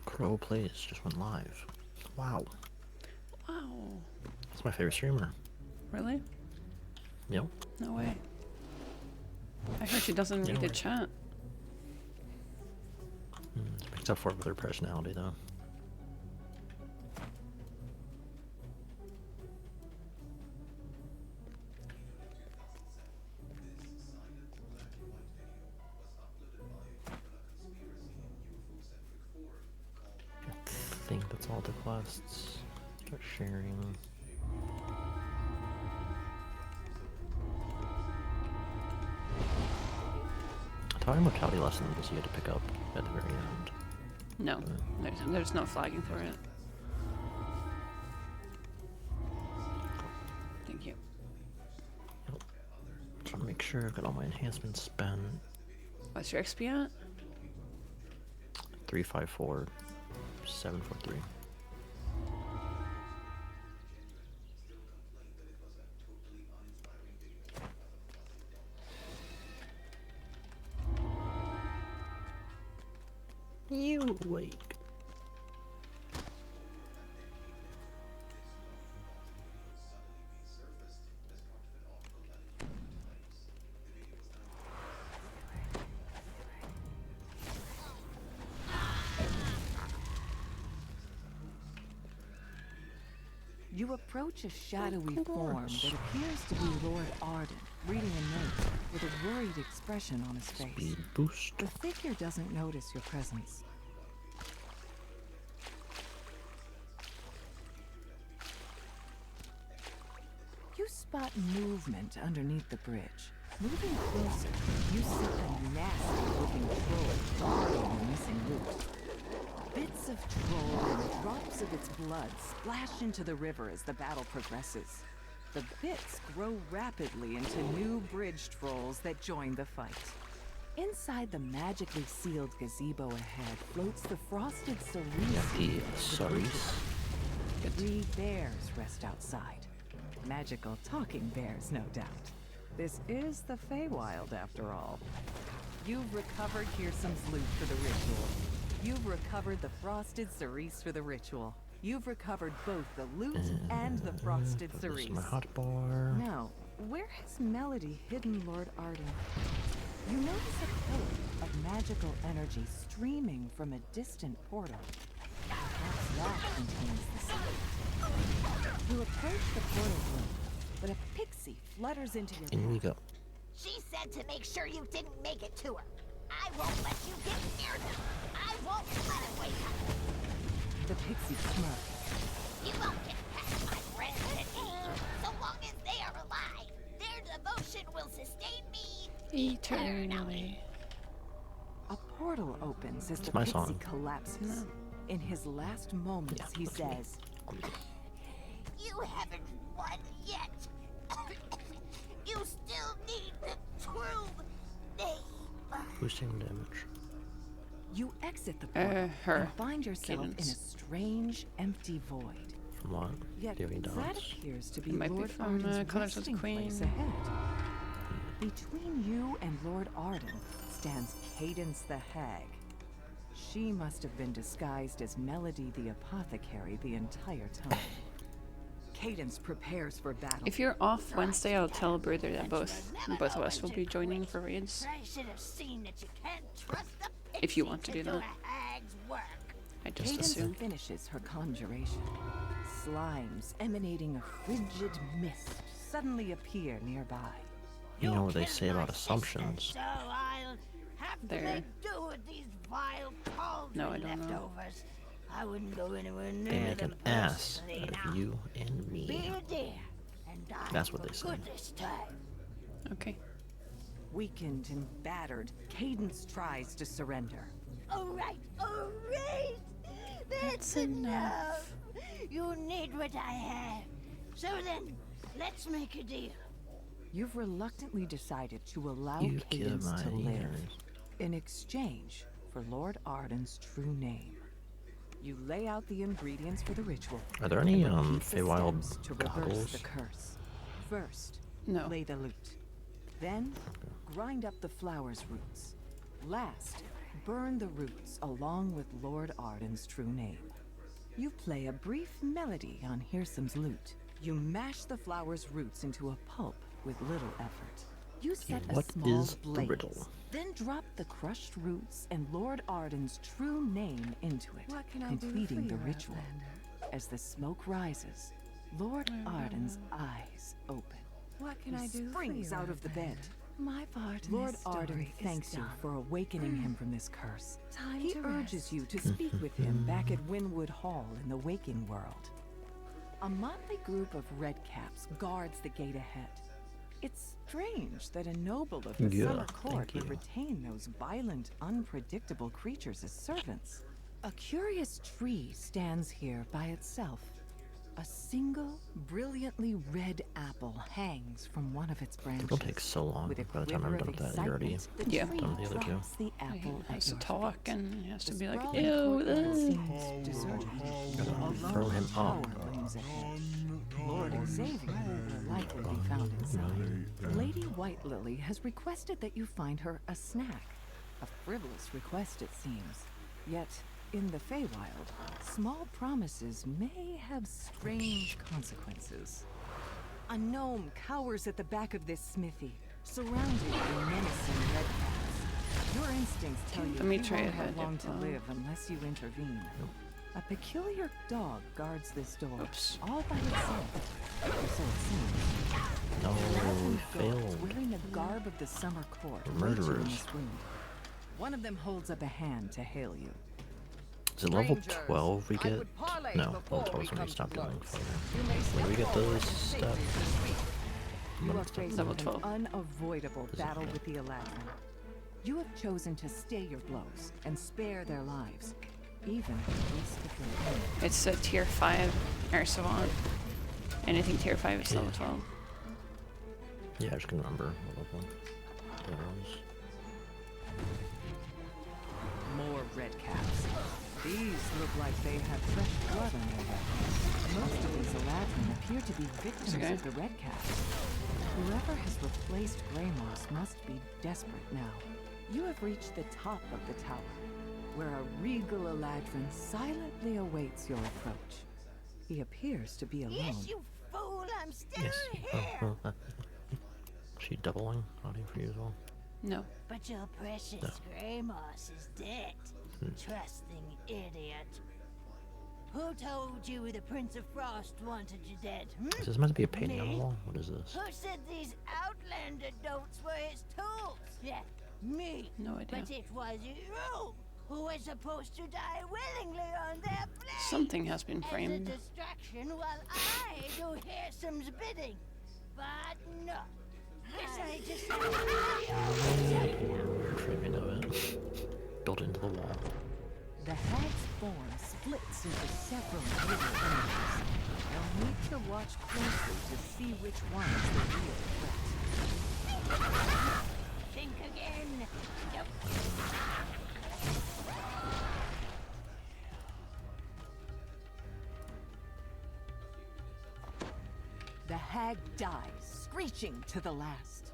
Crow Plays just went live. Wow. Wow. That's my favorite streamer. Really? Yep. No way. I heard she doesn't read the chat. It's picked up for it with her personality, though. I think that's all the quests. Start sharing. Time mortality lesson is you had to pick up at the very end. No, there's no flagging for it. Thank you. Yep. Trying to make sure I've got all my enhancements spent. What's your XP at? 354 743. You awake. You approach a shadowy form that appears to be Lord Arden, reading a note with a worried expression on his face. Speed boost. The figure doesn't notice your presence. You spot movement underneath the bridge. Moving closer, you see a nasty-looking troll guarding the missing loot. Bits of troll and drops of its blood splash into the river as the battle progresses. The bits grow rapidly into new bridge trolls that join the fight. Inside the magically sealed gazebo ahead floats the frosted cerise. 3 bears rest outside. Magical talking bears, no doubt. This is the Feywild, after all. You've recovered Hearsom's loot for the ritual. You've recovered the frosted cerise for the ritual. You've recovered both the loot and the frosted cerise. My hot bar. Now, where has Melody hidden Lord Arden? You notice a pillar of magical energy streaming from a distant portal. Perhaps that contains the secret. You approach the portal room, but a pixie flutters into your In we go. She said to make sure you didn't make it to her. I won't let you get near them. I won't let it wake up. The pixie smirks. You won't get past my friends and me. So long as they are alive, their devotion will sustain me Eternally. A portal opens as the my pixie song. collapses. In his last moments, he says, You haven't won yet. You still need the true name. Boosting damage. you exit the portal Her. and find yourself in a Cadence. strange, empty void. From what? Yet Do you have any that dots? appears to be It might be Lord from, Arden's Colors of the resting Queen. place ahead. Between you and Lord Arden stands Cadence the Hag. She must have been disguised as Melody the Apothecary the entire time. Cadence prepares for battle. If you're off Wednesday, I'll tell Brother that both of us will be joining for raids. I should have seen that you can't trust the If you want to do that. a hag's work. I just Cadence assume. finishes her conjuration. Slimes emanating a frigid mist suddenly appear nearby. You know what they say about assumptions. So I'll have to There. make do with these vile cauldron No, I don't know. leftovers. I wouldn't go anywhere near They make them an ass personally out now. of you and Be me. a dear and die That's what for they say. good this time. Okay. Weakened and battered, Cadence tries to surrender. All right. That's enough. You need what I have. So then, let's make a deal. You've reluctantly decided to allow You kill Cadence my to live ears. in exchange for Lord Arden's true name. You lay out the ingredients for the ritual. Are there any and repeat the Feywild steps to reverse goggles? the curse. First, No. lay the loot. Then, grind up the flower's roots. Last, burn the roots along with Lord Arden's true name. You play a brief melody on Hearsom's lute. You mash the flower's roots into a pulp with little effort. You set a What small is the blaze, riddle? then drop the crushed roots and Lord Arden's true name into it, What can I do completing for the you, ritual. Outlander? As the smoke rises, Lord Arden's eyes open. What can I He do for springs you, out of the bed. Outlander? My part in Lord this Arden story is thanks you done. for awakening him from this curse. Time He to urges rest. you to speak with him back at Winwood Hall in the waking world. A motley group of redcaps guards the gate ahead. It's strange that a noble of the Yeah, summer court thank would you. retain those violent, unpredictable creatures as servants. A curious tree stands here by itself. A single, brilliantly red apple hangs from one of its branches. It'll take so long. With a By the time I'm quiver done of with that, you already excitement, the Yeah. tree done with the other two. drops the He apple at has to your talk feet. and he has to The be like, sprawling ew, courtyard ugh." seems deserted. A throw lone him up. tower looms ahead. Lord Xavier will likely be found inside. Lady White Lily has requested that you find her a snack. A frivolous request, it seems. Yet, in the Feywild, small promises may have strange consequences. A gnome cowers at the back of this smithy, surrounded by menacing redcaps. Your instincts tell you Let me you try won't it have ahead, long to yeah. live unless you intervene. A peculiar dog guards this door, Oops. all by itself. Or so it seems. No, Latin we goats failed. wearing the garb of the summer court We're wait you in murderers. this room. One of them holds up a hand to hail you. Is it level Strangers, 12 we I get? would parley No, before level 12 we is when come we to stop doing blows. fire. You may When do step we get forward this and stuff? safely proceed. You are Months to- facing Level an 12. unavoidable battle with the Eladrin. You have chosen to stay your blows and spare their lives, even at the risk of your own. It's a tier 5 air savant. Anything tier 5 is level 12. Yeah, I just can remember what level it was. More redcaps. These look like they have fresh blood on their weapons. Most of these Eladrin appear to be victims Okay. of the redcaps. Whoever has replaced Greymoss must be desperate now. You have reached the top of the tower, where a regal Eladrin silently awaits your approach. He appears to be alone. Yes, you fool, I'm still Yes. here. She doubling audio for you as well? No. But your precious grey moss is dead. Trusting idiot. Who told you the Prince of Frost wanted you dead? Is this meant to be a painting on the Me? wall? What is this? Who said these Outlander notes were his tools? Yeah, me. No idea. But it was you who was supposed to die willingly on their blade. Something has been As a framed. distraction while I do Hearsom's bidding. But no. Guess I just Framing of it. Built into the wall. The hag's form splits into several little images. You'll need to watch closely to see which one is the real threat. think again. Yep. The hag dies, screeching to the last.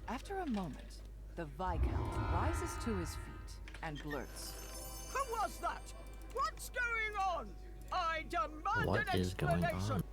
After a moment, the Viscount rises to his feet and blurts. Who was that? What's going on? I demand What an is going explanation. on?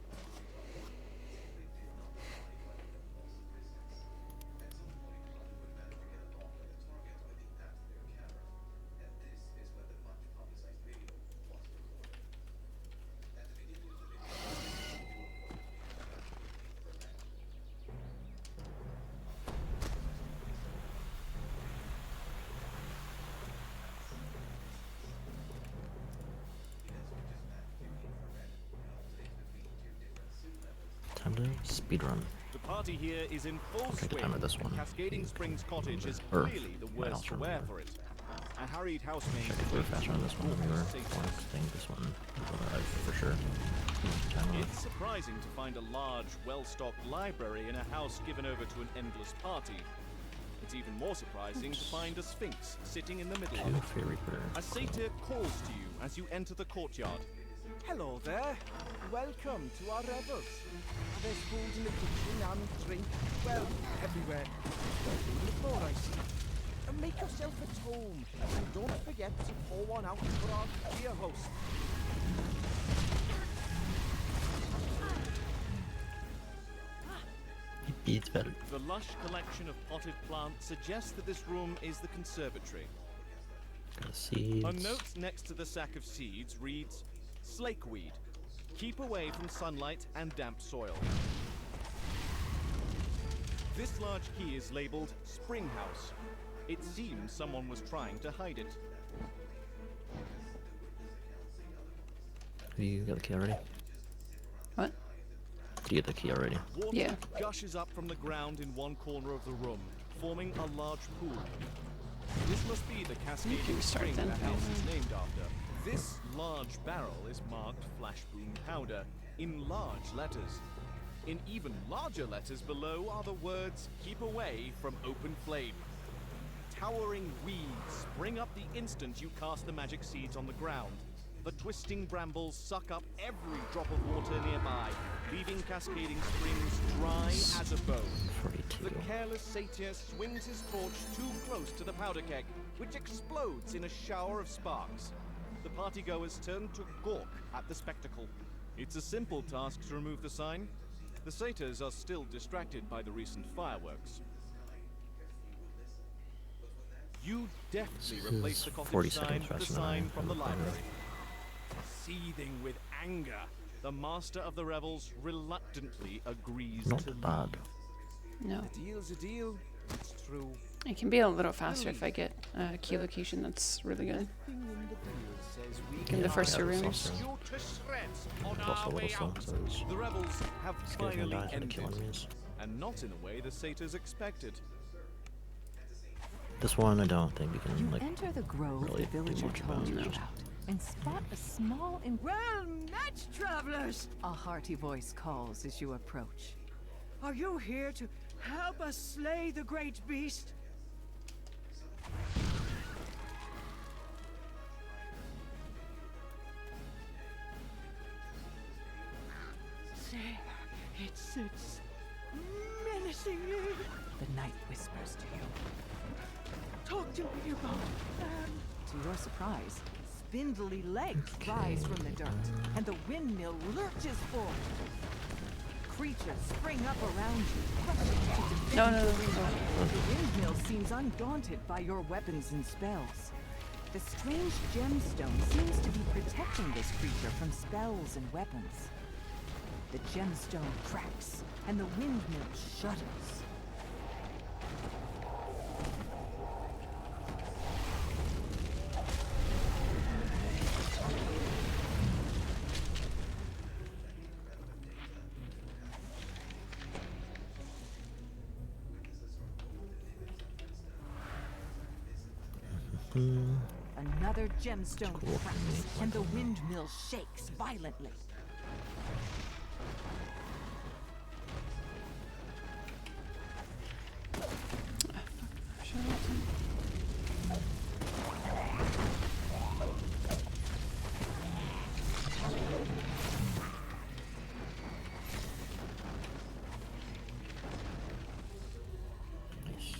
Time to speedrun. The party here is in full Okay, swing. time with this one. Cascading Springs Cottage is Or, clearly the might worse also for wear remember. for it. A harried housemaid Check if we were faster on this one than we were. I think this one for sure. Time on. It's surprising to find a large, well-stocked library in a house given over to an endless party. It's even more surprising to find a sphinx sitting in the middle of Two it. Fear Reaper. A satyr calls to you as you enter the courtyard. Hello there. Welcome to our revels. There's food in the kitchen can, drink, well, everywhere. The floor, I see. And make yourself at home. And don't forget to pour one out for our dear host. It beats better. The lush collection of potted plants suggests that this room is the conservatory. Got seeds. A note next to the sack of seeds reads, Slakeweed. Keep away from sunlight and damp soil. This large key is labeled Springhouse. It seems someone was trying to hide it. Have you got the key already? What? Did you get the key already? Water Yeah. gushes up from the ground in one corner of the room, forming a large pool. This must be the cascading can start spring then, the house is probably. named after. This large barrel is marked Flashboom Powder in large letters. In even larger letters below are the words, Keep away from open flame. Towering weeds spring up the instant you cast the magic seeds on the ground. The twisting brambles suck up every drop of water nearby, leaving cascading springs dry as a bone. 42. The careless satyr swings his torch too close to the powder keg, which explodes in a shower of sparks. The partygoers turn to gawk at the spectacle. It's a simple task to remove the sign. The satyrs are still distracted by the recent fireworks. You deftly This replace is the cottage 40 sign seconds with the faster than I sign from the remember. library. Seething with anger, the master of the revels reluctantly agrees Not to leave. bad. No. A deal's a deal. It's true. It can be a little faster if I get a key location that's really good. Thing in the deal says we In the Yeah, first yeah, two that's rooms. also- You to shreds on It's also our a way little out. slow, so it's The rebels have scared gonna finally die for the ended, kill enemies. and not in the way the satyrs expected. This one I don't think we can You like enter the grove really the do villager much told you about. about and spot a small and Well met, travelers! a hearty voice calls as you approach. Are you here to help us slay the great beast? Say, it sits menacingly. The knight whispers to you. Talk to me about To your surprise, spindly legs rise from the dirt, and the windmill lurches forward. Creatures spring up around you, rushing to defend No, no, your no, windmill. no. The windmill seems undaunted by your weapons and spells. The strange gemstone seems to be protecting this creature from spells and weapons. The gemstone cracks, and the windmill shudders. Another gemstone Cool. cracks, and the windmill shakes violently. Nice.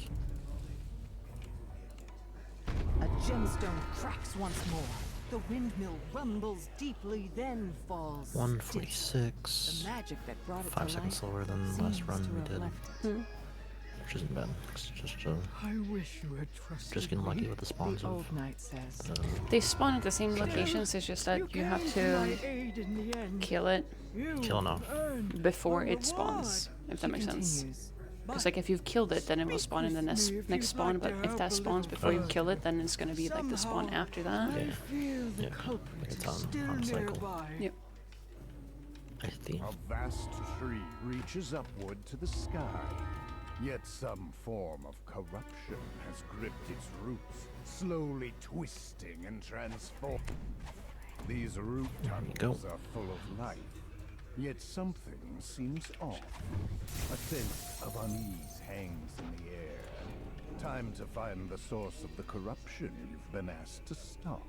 A gemstone cracks once more. The windmill rumbles deeply, then falls still. 146. The magic that brought it 5 to seconds life slower than the last seems run to we have did, left it. which isn't bad. It's just I wish you had trusted just getting lucky with the spawns The of old knight says. They spawn at the same locations, it's just that you have came to my aid in the end. kill it You kill enough. earned before a it spawns, reward. if that makes sense. Continues. Because like if you've killed it, then it will spawn in the next Speak with me if next you'd spawn, like but to if help that a spawns little before you further. kill it, then it's gonna be like the spawn Somehow, after that. I Yeah. feel the Yeah, culprit it's is on still cycle. nearby. Yep. I see. A vast tree reaches upward to the sky, yet some form of corruption has gripped its roots, slowly twisting and transforming. These root go. tunnels are full of life, yet something seems off. A sense of unease hangs in the air. Time to find the source of the corruption you've been asked to stop.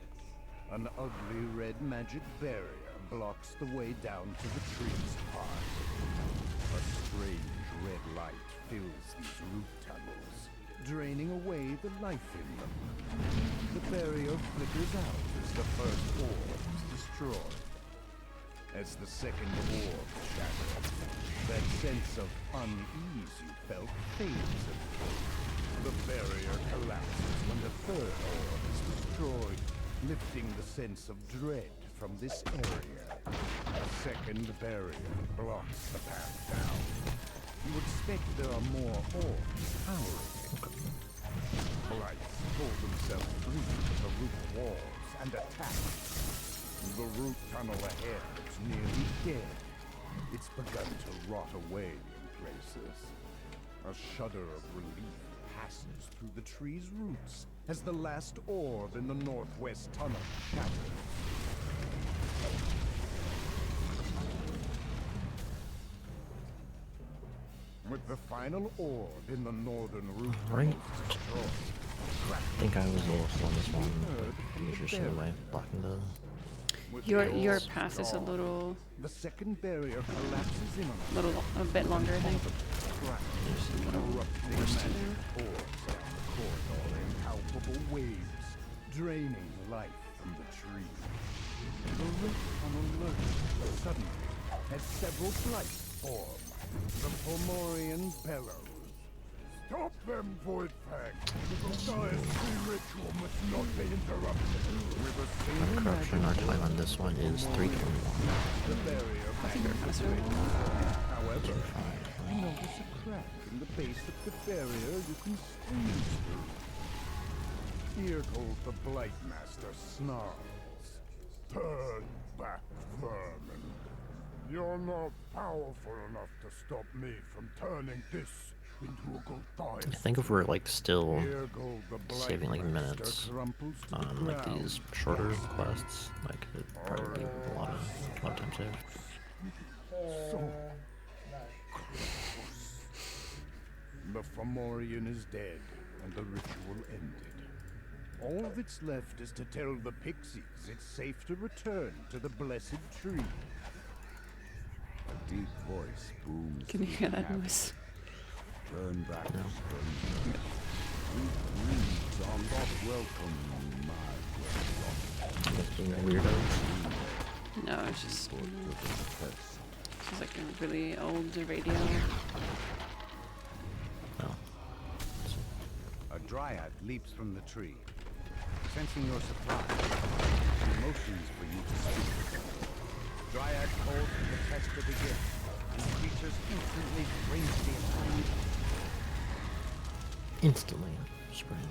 An ugly red magic barrier blocks the way down to the tree's heart. A strange red fills these root tunnels, draining away the life in them. The barrier flickers out as the first orb is destroyed. As the second orb shatters, that sense of unease you felt fades a bit. The barrier collapses when the third orb is destroyed, lifting the sense of dread from this area. A second barrier blocks the path down. You expect there are more orbs powering it. Blights pull themselves free from the root walls and attack. The root tunnel ahead is nearly dead. It's begun to rot away in places. A shudder of relief passes through the tree's roots as the last orb in the northwest tunnel shatters. With the final orb in the northern root Right. destroyed, I think I was a little slow on this one, but use your shield way, blocking the... with Your the your orb path is a gone, little the second barrier collapses in on a bit longer, I think. There's a little erupting worse to magic do. orbs down the corridor in palpable waves, draining life from the tree. The root tunnel lurks suddenly as several blights form. The Fomorian bellows. Stop them, Voidfang! The Messiah's free ritual must not be interrupted. With a Our single corruption, our time on this one is 321. the barrier I think we're faster. However, you notice a crack in the base of the barrier you can squeeze through. Eargold the Blightmaster snarls. Turn back, vermin. You're not powerful enough to stop me from turning this into a Gothias. I think if we're like still Eargold the saving like Blightmaster minutes crumples to the on like ground. these shorter quests, like it'd probably be a lot of time saved. So close. The Fomorian is dead, and the ritual ended. All that's left is to tell the pixies it's safe to return to the blessed tree. A deep voice booms. Can you hear that noise? Turn back, stranger. Weeds are not welcome in my Just being weirdos. No, it's just like a really old radio. No. A dryad leaps from the tree, sensing your supply, and motions for you to speak. Dryad calls for the test to begin, and creatures instantly range the assignment. Instantly spring.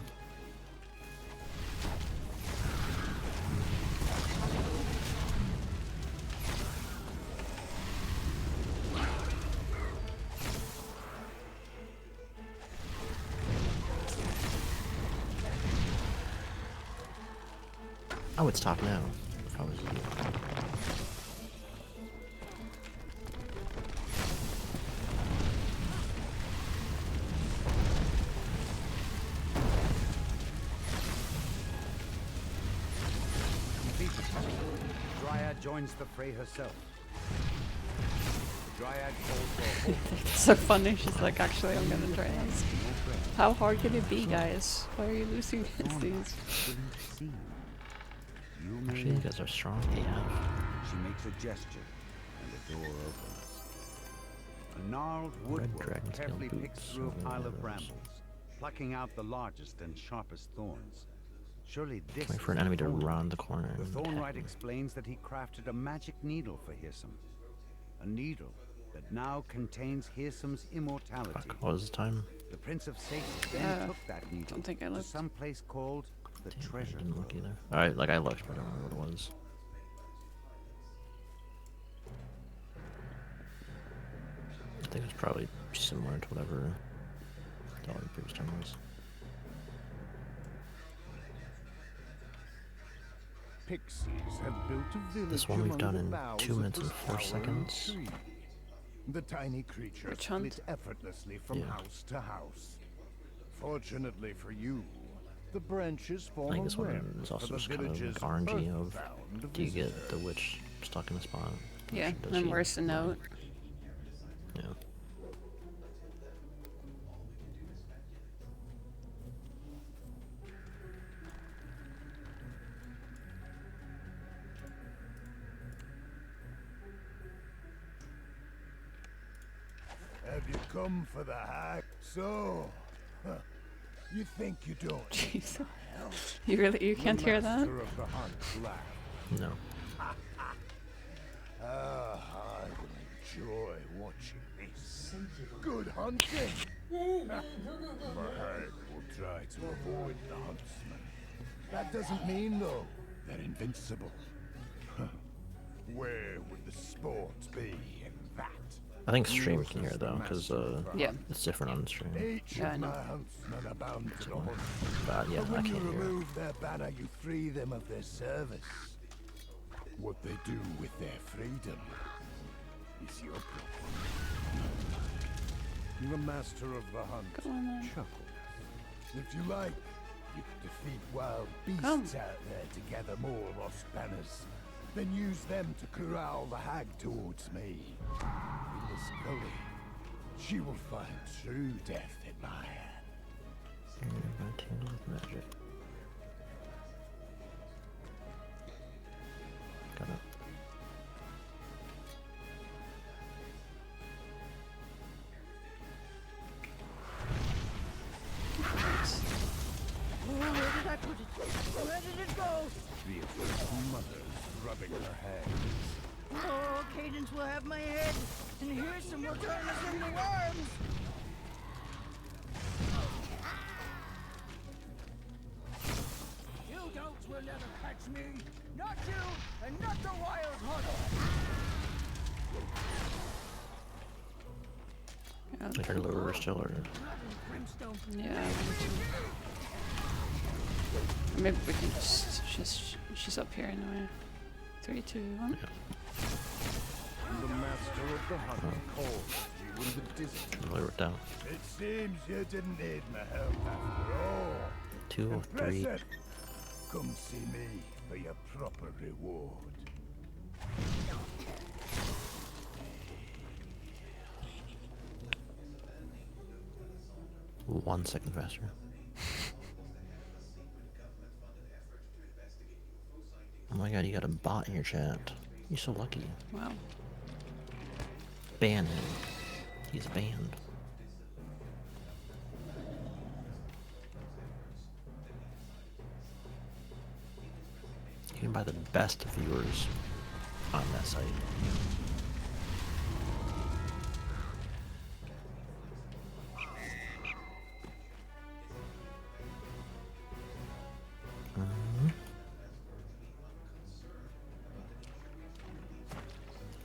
I would stop now if I was you. Dryad joins the fray herself. The Dryad calls for hope. It's so funny. She's like, actually, I'm gonna try this. How hard can it be, guys? Why are you losing against these? Actually, you guys are strong AF. She makes a gesture, and the door opens. A gnarled Red woodwork dragon's tail carefully picks boots, through a something pile like of those. brambles, plucking out the largest and sharpest thorns. Surely this Wait for is an enemy the to thorn. round the corner The and Thornwright attack me. explains that he crafted a magic needle for Hirsum. A needle that now contains Hirsum's immortality. Fuck, what was the time? The Prince of Satan then took that needle Don't think I to looked. some place called the Damn, I Treasure didn't look Grove. either. Alright, like I looked, but I don't remember what it was. I think it's probably similar to whatever the other previous time was. Pixies have built a village This one we've among done the in boughs 2 of minutes and this 4 towering seconds. tree. The tiny creature Witch hunt? split effortlessly from Yeah. house to house. Fortunately for you, the branches I form think a this one web is for also the just kind of like village's RNG of earthbound do you get visitors. the witch stuck in a spot? which, Oh, Yeah, does and she- where's the note? Yeah. come for the hack. So, you think you don't? Jeez. You can't hear that? Master of the hunt laughed. No. I will enjoy watching this. Good hunting. Mahag will try to avoid the huntsman. That doesn't mean, though, they're invincible. Where would the sport be in that? I think stream can hear though, because Yeah. it's different on stream. Each Yeah, I of know. my huntsmen are bound to the hunt. But yeah, But I when you can't hear it. remove their banner, you free them of their service. What they do with their freedom is your problem. The master of the hunt Go on then. chuckles. If you like, you can defeat wild beasts Come. out there to gather more lost banners. Then use them to corral the hag towards me. In this gully, she will find true death in my hand. Tingle with magic. Got it. Where did I put it? Where did it go? The afflicted mother's rubbing her hands. Oh, Cadence will have my head, and Hirson will turn us into worms. You don'ts will never catch me. Not you, and not the wild hunter. I heard lower still or Brimstone. Yeah. Or maybe we can just she's up here anyway. 3, 2, 1. The master of the hunt calls you in the distance. lower it down. It seems you didn't need my help after all. 2 or 3. Impressive. Come see me for your proper reward. 1 second faster. Oh my god, you got a bot in your chat. You're so lucky. Wow. Ban him. He's banned. You can buy the best viewers on that site.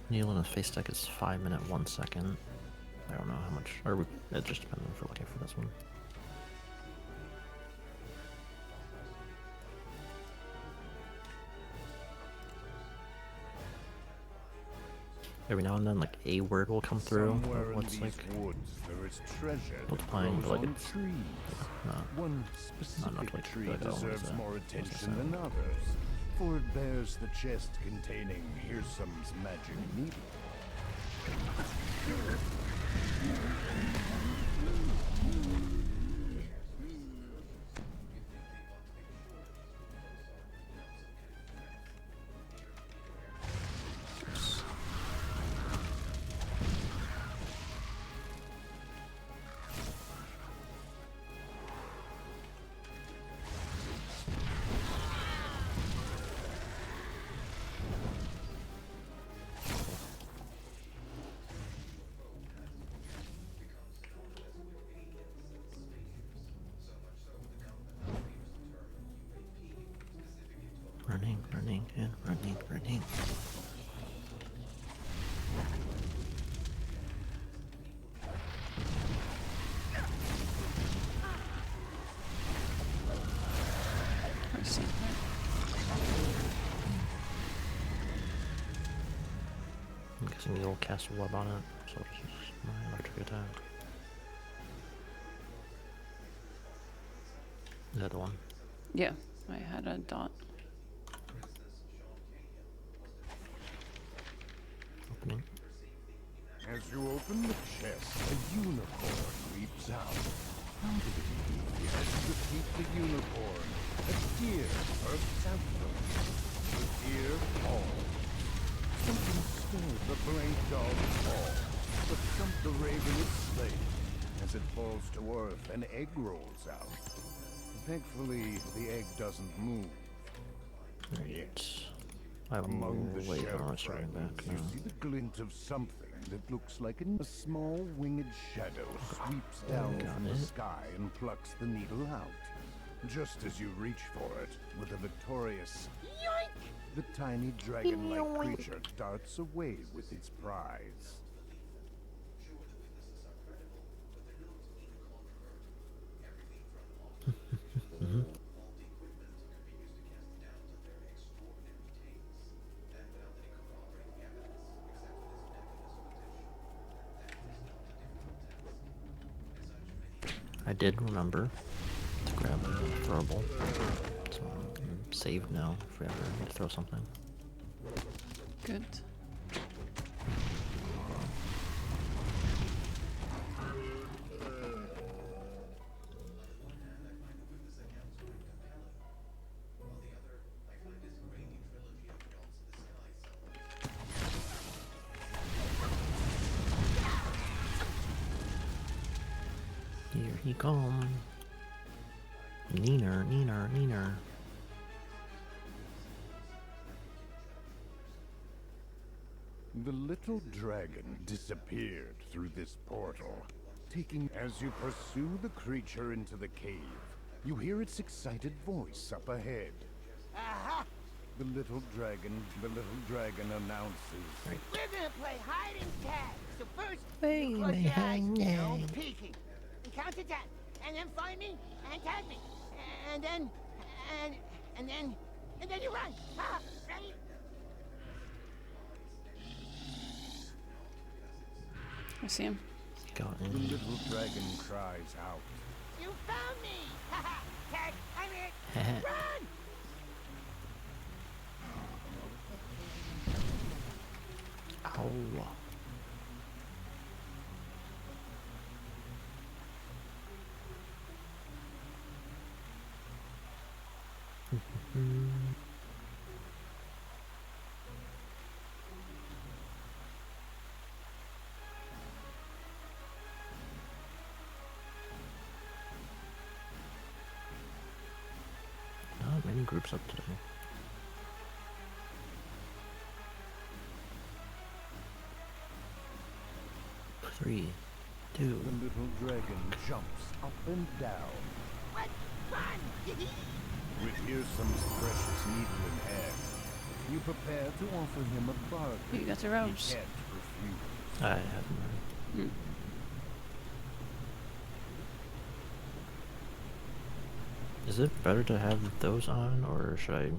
Neil in a face deck is 5 minute 1 second. I don't know how much, or it just depends if we're looking for this one. Every now and then, like a word will come through. Somewhere in What's these like woods there is treasure that multiplying, grows but like on it's trees. not. One not specific like- tree like, oh, what is deserves that? more What's that attention sound? than others, for it bears the chest containing Hirsum's magic needle. Running and running. I see. I'm guessing you'll cast a web on it, so it's just my electric attack. Is that the one? Yeah, I had a dot. Opening. As you open the chest, a unicorn leaps out. How did it be? As you defeat the unicorn, a deer bursts out from it. The deer falls. Something stirred the blank dog's fall, but thumped the raven itself. flame. As it falls to earth, an egg rolls out. Thankfully, the egg doesn't move. Right. I Among the will wait shell on starting back fragments, now. you see the glint of something that looks like a small winged shadow sweeps down Got from the it. sky and plucks the needle out. Just as you reach for it, with a victorious yoink, the tiny dragon-like creature darts away with its prize. I did remember to grab a throwable. So I'm saved now if we ever need to throw something. Good. Here he come. Neener, neener, neener. The little dragon disappeared through this portal. As you pursue the creature into the cave, you hear its excited voice up ahead. Aha! The little dragon announces. We're gonna play hide and tag. So first, Hey, you close your eyes, no hey. peeking. And count to 10. And then find me and tag me. And then you run. Ha! Ready? I see him. Got The in. little dragon cries out. You found me! Ha ha! Tag, I'm it! Run! Ow. Not many groups up today. Three, two. The little dragon jumps up and down. What? Run! With Earsom's precious needle in hand, you prepare to offer him a bargain. You got the He ropes. can't refuse. I haven't. Is it better to have those on, or should I?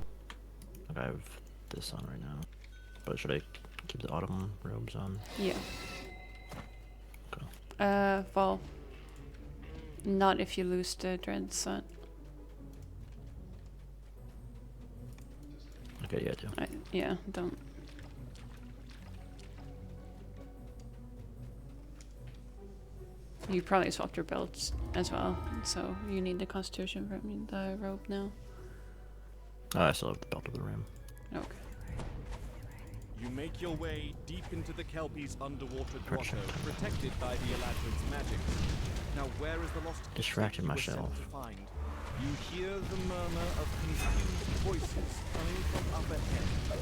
Like I have this on right now, but should I keep the autumn robes on? Yeah. Okay. Well, not if you lose the dread set. Okay, yeah, I do. Yeah, don't. You probably swapped your belts as well, so you need the constitution for the robe now. Oh, I still have the belt of the ram. Okay. You make your way deep into the Kelpie's underwater Correction. grotto, protected by the Eladrin's magic. Now, where is the lost Distracted you were sent myself. to find? You hear the murmur of confused voices coming from up ahead.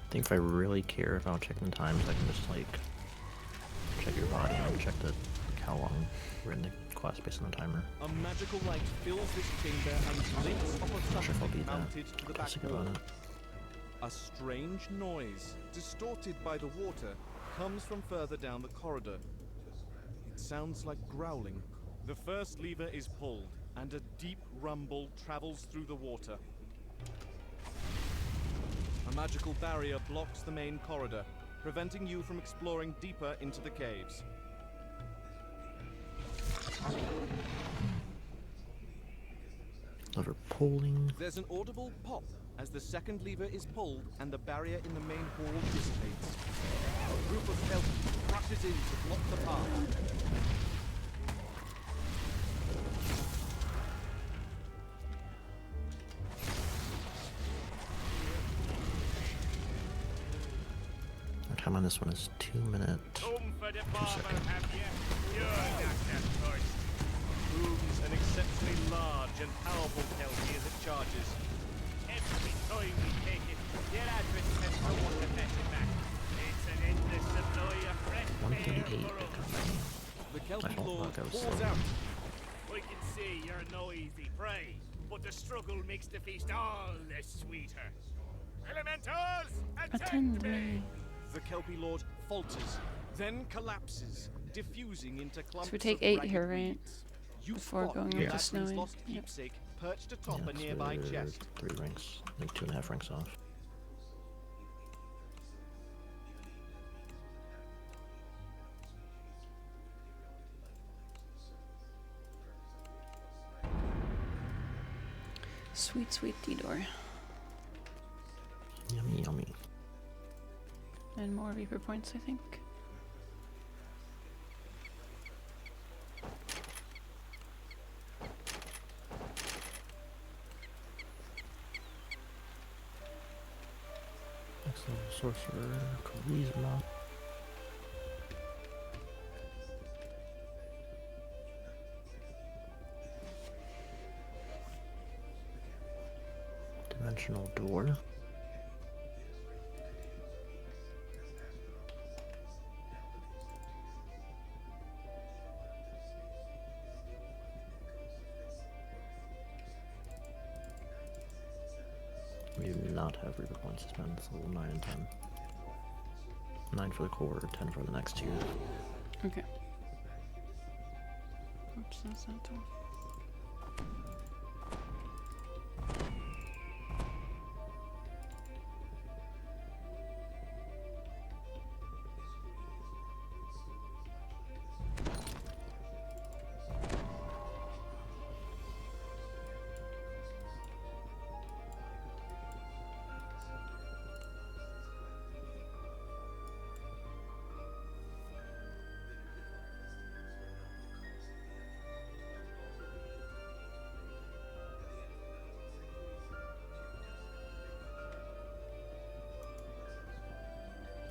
I think if I really care about checking the times, I can just like check your body and check the like, how long we're in the quest based on the timer. A magical light fills this chamber and links off of Not sure if I'll something beat that. mounted to the back Guess I got wall. on it. A strange noise, distorted by the water, comes from further down the corridor. It sounds like growling. The first lever is pulled, and a deep rumble travels through the water. A magical barrier blocks the main corridor, preventing you from exploring deeper into the caves. Lever pulling. There's an audible pop as the second lever is pulled and the barrier in the main hall dissipates. A group of Kelpies rushes in to block the path. time on this one is 2 minutes, 2 seconds. Booms an exceptionally large and powerful Kelpie as it charges. Every time we take it, their advertisements for what to fetch it back. It's an endless supply of fresh 138. The I Kelpie felt Lord like I was calls slow. out. I can see you're no easy prey, but the struggle makes the feast all the sweeter. Elementals, Attend me. The Kelpie Lord falters, then collapses, diffusing into clumps So we take of 8 ragged here, right? weeds. You Before spot going up to Ladrin's snowing. lost Yep. keepsake perched atop Yeah, a nearby we're chest. 3 ranks, like 2.5 ranks off. Sweet, sweet Didor. Yummy, yummy. And more Reaper points, I think. Next level sorcerer, charisma. Dimensional door. We do not have Reaper points to spend. It's level 9 and 10. 9 for the core, 10 for the next tier. Okay. Oops, that's not done.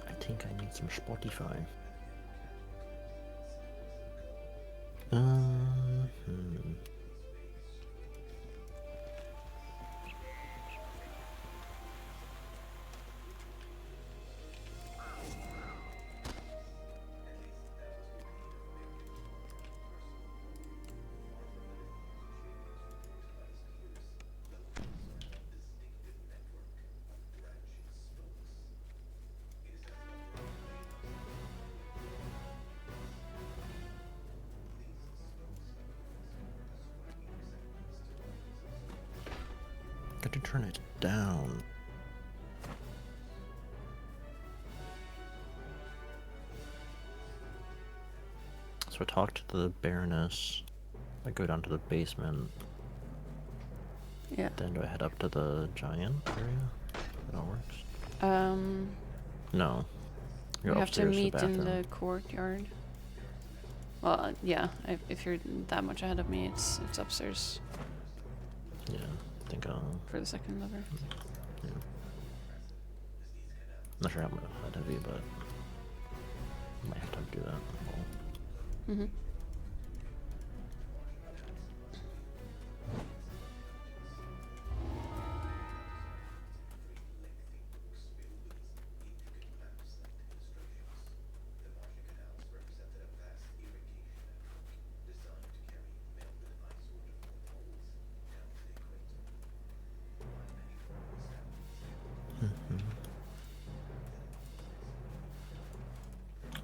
I think I need some Spotify. Got to turn it down. So I talked to the Baroness. I go down to the basement. Yeah. Then do I head up to the giant area? That all works? We No. Go have to upstairs meet the in bathroom. the courtyard. Well, yeah. If you're that much ahead of me, it's upstairs Yeah, I think for the second lever. yeah. Not sure how much that heavy, but might have time to do that. Mm-hmm.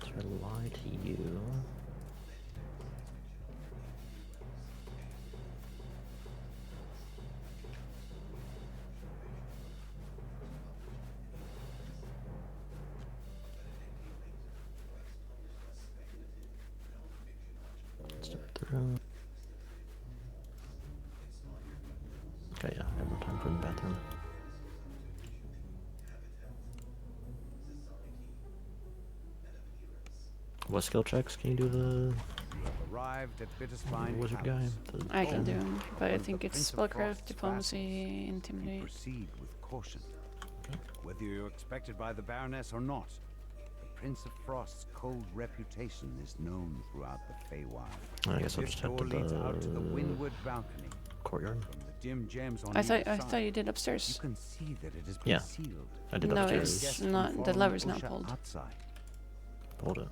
So I lie to you. Step through. Okay, yeah, I have more time for the bathroom. What skill checks can you do the You have arrived at Bitterspine wizard guy? Palace. The I can do gem? them, but I One of think the it's Prince of spellcraft, Frost's diplomacy, vassals. intimidate. Proceed with caution. Okay. Whether you're expected by the Baroness or not, Prince of Frost's cold reputation is known throughout the Feywild. I guess I'll This just head door to leads out to the the windward balcony. courtyard. From the dim gems on I either thought you side, did you upstairs. can see that it has been Yeah. sealed. I did No, upstairs. it's not. The lever's not pulled. Outside. Hold it.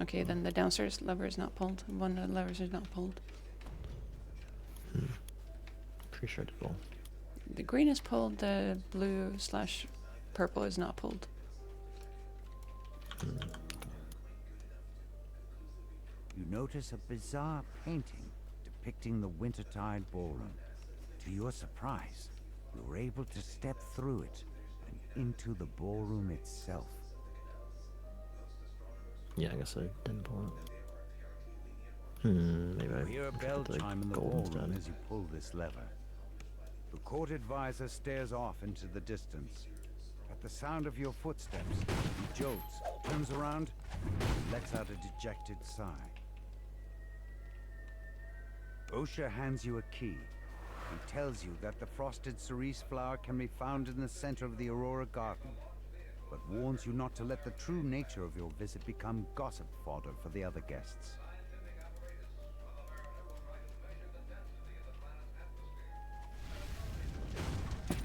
Okay, then the downstairs lever is not pulled. One of the levers is not pulled. Pretty sure I did both. The green is pulled. The blue/purple is not pulled. You notice a bizarre painting depicting the Wintertide Ballroom. To your surprise, you're able to step through it and into the ballroom itself. Yeah, I guess I didn't pull it. Maybe I You hear a bell tried the chime in the gold ballroom instead. as you pull this lever. The court advisor stares off into the distance. At the sound of your footsteps, he jolts, turns around, and lets out a dejected sigh. Osha hands you a key. He tells you that the frosted cerise flower can be found in the center of the Aurora Garden, but warns you not to let the true nature of your visit become gossip fodder for the other guests.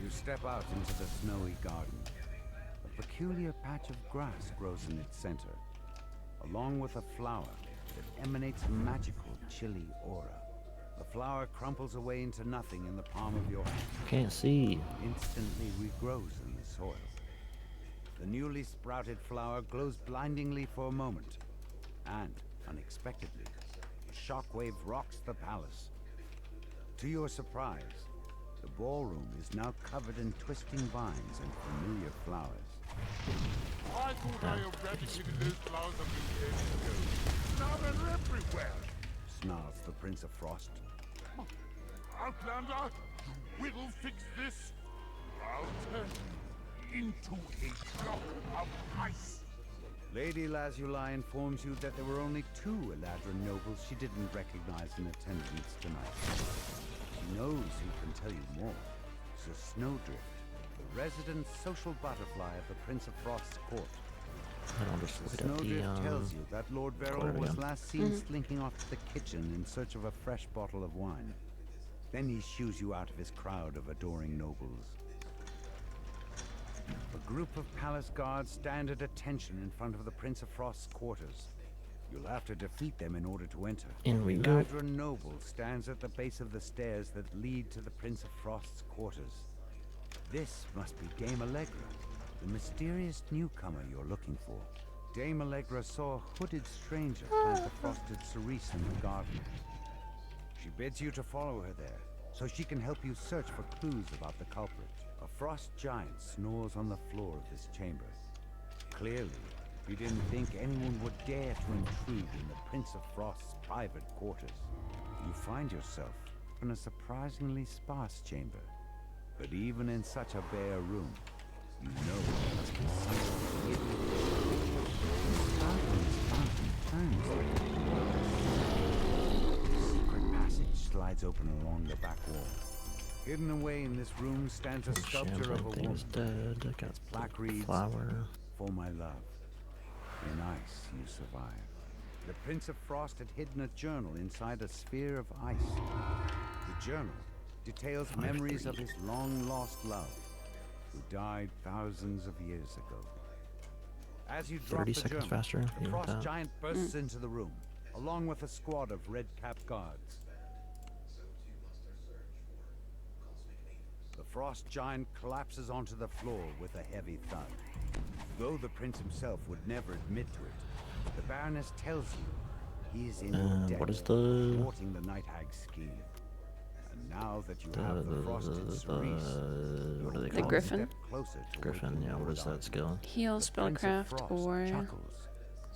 You step out into the snowy garden. A peculiar patch of grass grows in its center, along with a flower that emanates a magical, chilly aura. The flower crumples away into nothing in the palm of your hand, Can't see. instantly regrows in the soil. The newly sprouted flower glows blindingly for a moment, and, unexpectedly, a shockwave rocks the palace. To your surprise, the ballroom is now covered in twisting vines and familiar flowers. I thought I eradicated those flowers a few days ago. Now they're everywhere. Snarls the Prince of Frost. Outlander, you will fix this. I'll turn you into a block of ice. Lady Lazuli informs you that there were only 2 Eladrin nobles she didn't recognize in attendance tonight. She knows who can tell you more. Sir Snowdrift, the resident social butterfly of the Prince of Frost's court. And I'll just Sir wait at the Snowdrift tells you that Lord Verrill courtyard was again. last seen slinking off to the kitchen in search of a fresh bottle of wine. Then he shoos you out of his crowd of adoring nobles. A group of palace guards stand at attention in front of the Prince of Frost's quarters. You'll have to defeat them in order to enter. In we the go. Eladrin noble stands at the base of the stairs that lead to the Prince of Frost's quarters. This must be Dame Allegra, the mysterious newcomer you're looking for. Dame Allegra saw a hooded stranger plant the frosted cerise in the garden. She bids you to follow her there, so she can help you search for clues about the culprit. A frost giant snores on the floor of this chamber. Clearly, you didn't think anyone would dare to intrude in the Prince of Frost's private quarters. You find yourself in a surprisingly sparse chamber. But even in such a bare room, you know it must be something hidden. The secret passage slides open along the back wall. Hidden away in this room stands a sculpture of a Thing woman. is dead. I got Black the reeds. flower. For my love, in ice you survive. The Prince of Frost had hidden a journal inside a sphere of ice. The journal details memories of his long-lost love, who died thousands of years ago. As you drop 30 the seconds journal, faster. the You want frost that? giant bursts into the room, along with a squad of red-capped guards. The frost giant collapses onto the floor with a heavy thud. Though the prince himself would never admit to it, the Baroness tells you he is in your debt, what is the- thwarting the Night Hag's scheme. And now that you have the frosted cerise, what do they The call it? Griffin? step closer to Griffin, waking yeah, what Lord is that Arden. skill? Heal, The Prince of spellcraft, Frost or chuckles.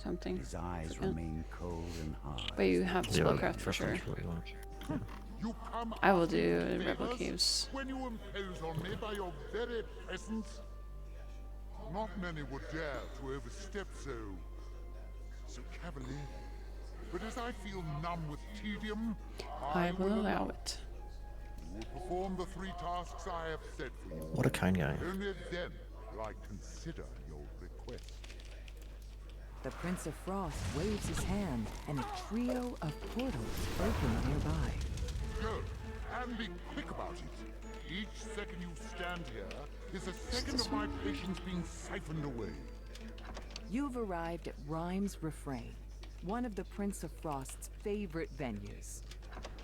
something. His eyes Yeah. remain cold and hard. But you have Yeah, spellcraft for sure. that's really well. You come I will asking do for Rebel favors Caves. when you impose on me by your very presence. Not many would dare to overstep so cavalierly. But as I feel numb with tedium, I will allow it. You will perform the 3 tasks I have set for you. What a kind guy. Only then will I consider your request. The Prince of Frost waves his hand, and a trio of portals open nearby. Go, and be quick about it. Each second you stand here is a second of my patience being siphoned away. You've arrived at Rhyme's Refrain, one of the Prince of Frost's favorite venues.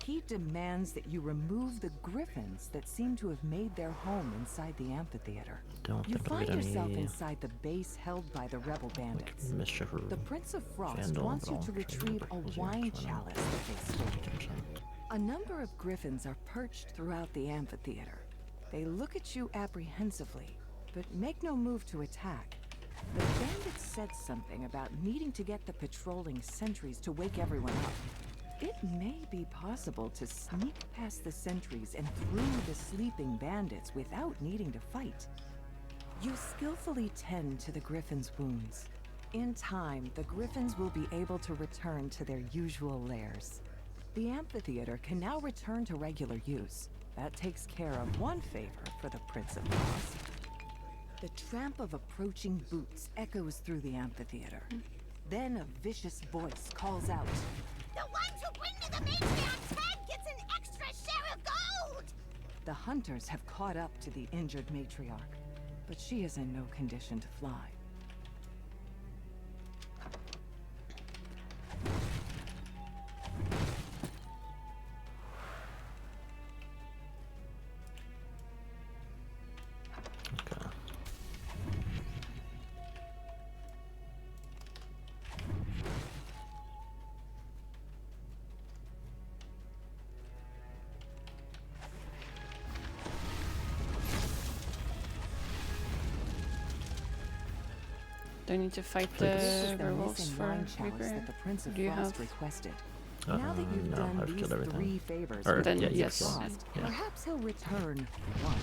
He demands that you remove the griffins that seem to have made their home inside the amphitheater. You find yourself inside the base held by the rebel bandits. Mischief or The Prince of Frost vandal, wants you but to I'll retrieve try a to recall wine the actual chalice that they stole. intention. A number of griffins are perched throughout the amphitheater. They look at you apprehensively, but make no move to attack. The bandits said something about needing to get the patrolling sentries to wake everyone up. It may be possible to sneak past the sentries and through the sleeping bandits without needing to fight. You skillfully tend to the griffins' wounds. In time, the griffins will be able to return to their usual lairs. The amphitheater can now return to regular use. That takes care of one favor for the Prince of Frost. The tramp of approaching boots echoes through the amphitheater. Then a vicious voice calls out, The ones who bring me the matriarch's head gets an extra share of gold! The hunters have caught up to the injured matriarch, but she is in no condition to fly. Okay. Do I need to fight This the is the werewolves missing for wine chalice Reaper? that the Prince of Do you Frost have? requested. Now that you've No, done I've these killed everything. 3 favors Or, with Then the Prince yes. of Frost, Yeah. perhaps he'll return one.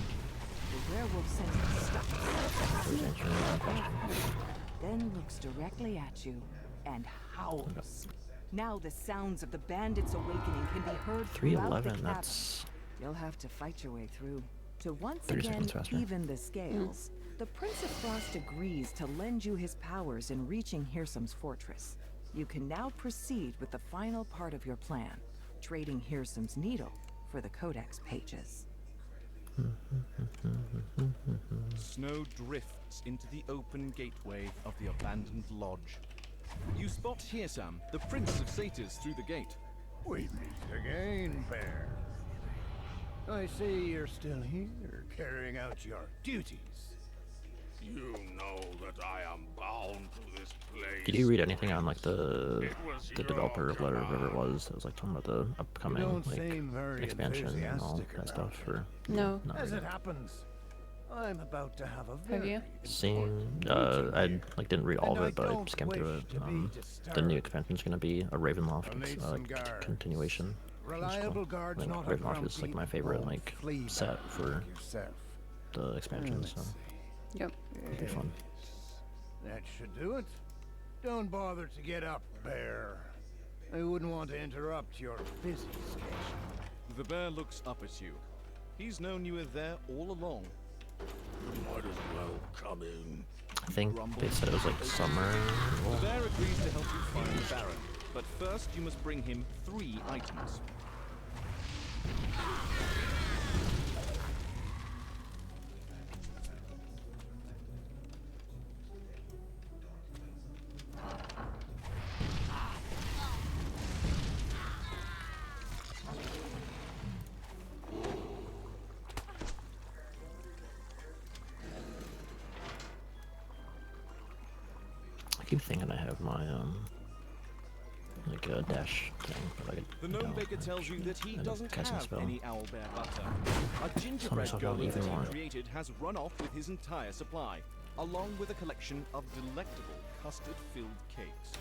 The werewolf sentry stops, Who's answering that question? then looks directly at you and howls. Now the sounds of the bandits' awakening can be heard throughout the 311, cavern. that's You'll have to fight your way through. To once 30 again seconds faster. even the scales, the Prince of Frost agrees to lend you his powers in reaching Hirsam's fortress. You can now proceed with the final part of your plan, trading Hirsam's needle for the codex pages. Snow drifts into the open gateway of the abandoned lodge. You spot Hirsam, the Prince of Satyrs, through the gate. We meet again, Bear. I see you're still here, carrying out your duties. You know that I am bound to this place. Did you read anything on like the developer letter, whatever it was? It was like talking about the upcoming don't like seem very expansion and all enthusiastic that about stuff. Or No. not As really. it happens, I'm about to have a Have very you? Seen, I like didn't read all of it, but I skimmed through it. The new expansion is going to be a Ravenloft continuation. which is cool. reliable guards, Like, not Ravenloft is like my favorite like set for yourself. the expansion, so Yep. it'll be fun. That should do it. Don't bother to get up, Bear. I wouldn't want to interrupt your busy schedule. The bear looks up at you. He's known you were there all along. Might as well come in. I think they said it was like summer. The bear agrees to help you find the Baron, but first you must bring him 3 items. I keep thinking I have my like a dash thing, but The I gnome don't. baker tells you that he End up doesn't casting a have spell. any owlbear butter. A gingerbread myself down goblet that even more. he created has run off with his entire supply, along with a collection of delectable custard-filled cakes.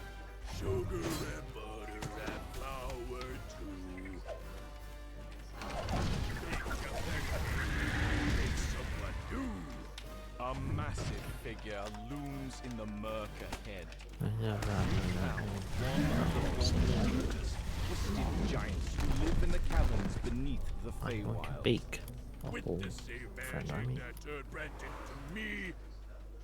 Sugar and butter and flour too. Make someone do. A massive figure looms in the murk ahead. Yeah, Twisted giants who live in the caverns beneath the I want to Feywild. bake a whole Witness the friend magic army. that turned Brent into me.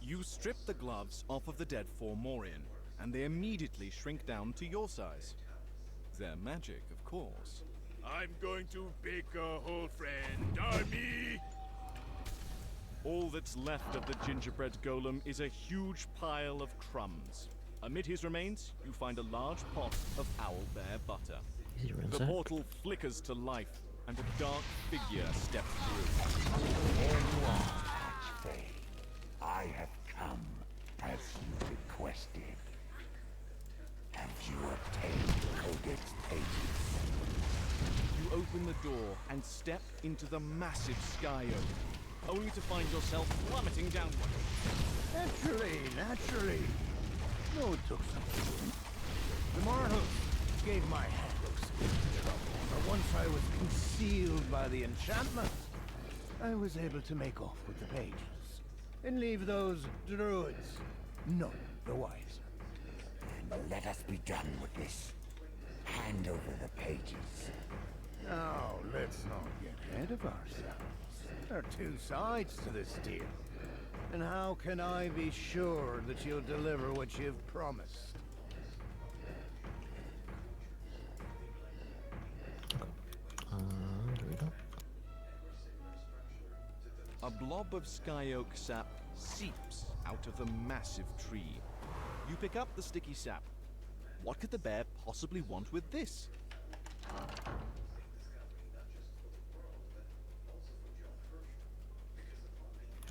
You strip the gloves off of the dead Formorian and they immediately shrink down to your size. They're magic, of course. I'm going to bake a whole friend army. All that's left of the gingerbread golem is a huge pile of crumbs. Amid his remains, you find a large pot of owlbear butter. Easy rinse The it. portal flickers to life, and a dark figure steps through. Here you are, Hatchfay. I have come as you requested. Have you obtained the Codex pages? You open the door and step into the massive sky oak, only to find yourself plummeting downward. Naturally. No, it took some doing. The mortals gave my hands trouble, but once I was concealed by the enchantment, I was able to make off with the pages, and leave those druids none the wiser. Then let us be done with this. Hand over the pages. Now, let's not get ahead of ourselves. There are two sides to this deal. And how can I be sure that you'll deliver what you've promised? There we go. A blob of sky oak sap seeps out of the massive tree. You pick up the sticky sap. What could the bear possibly want with this?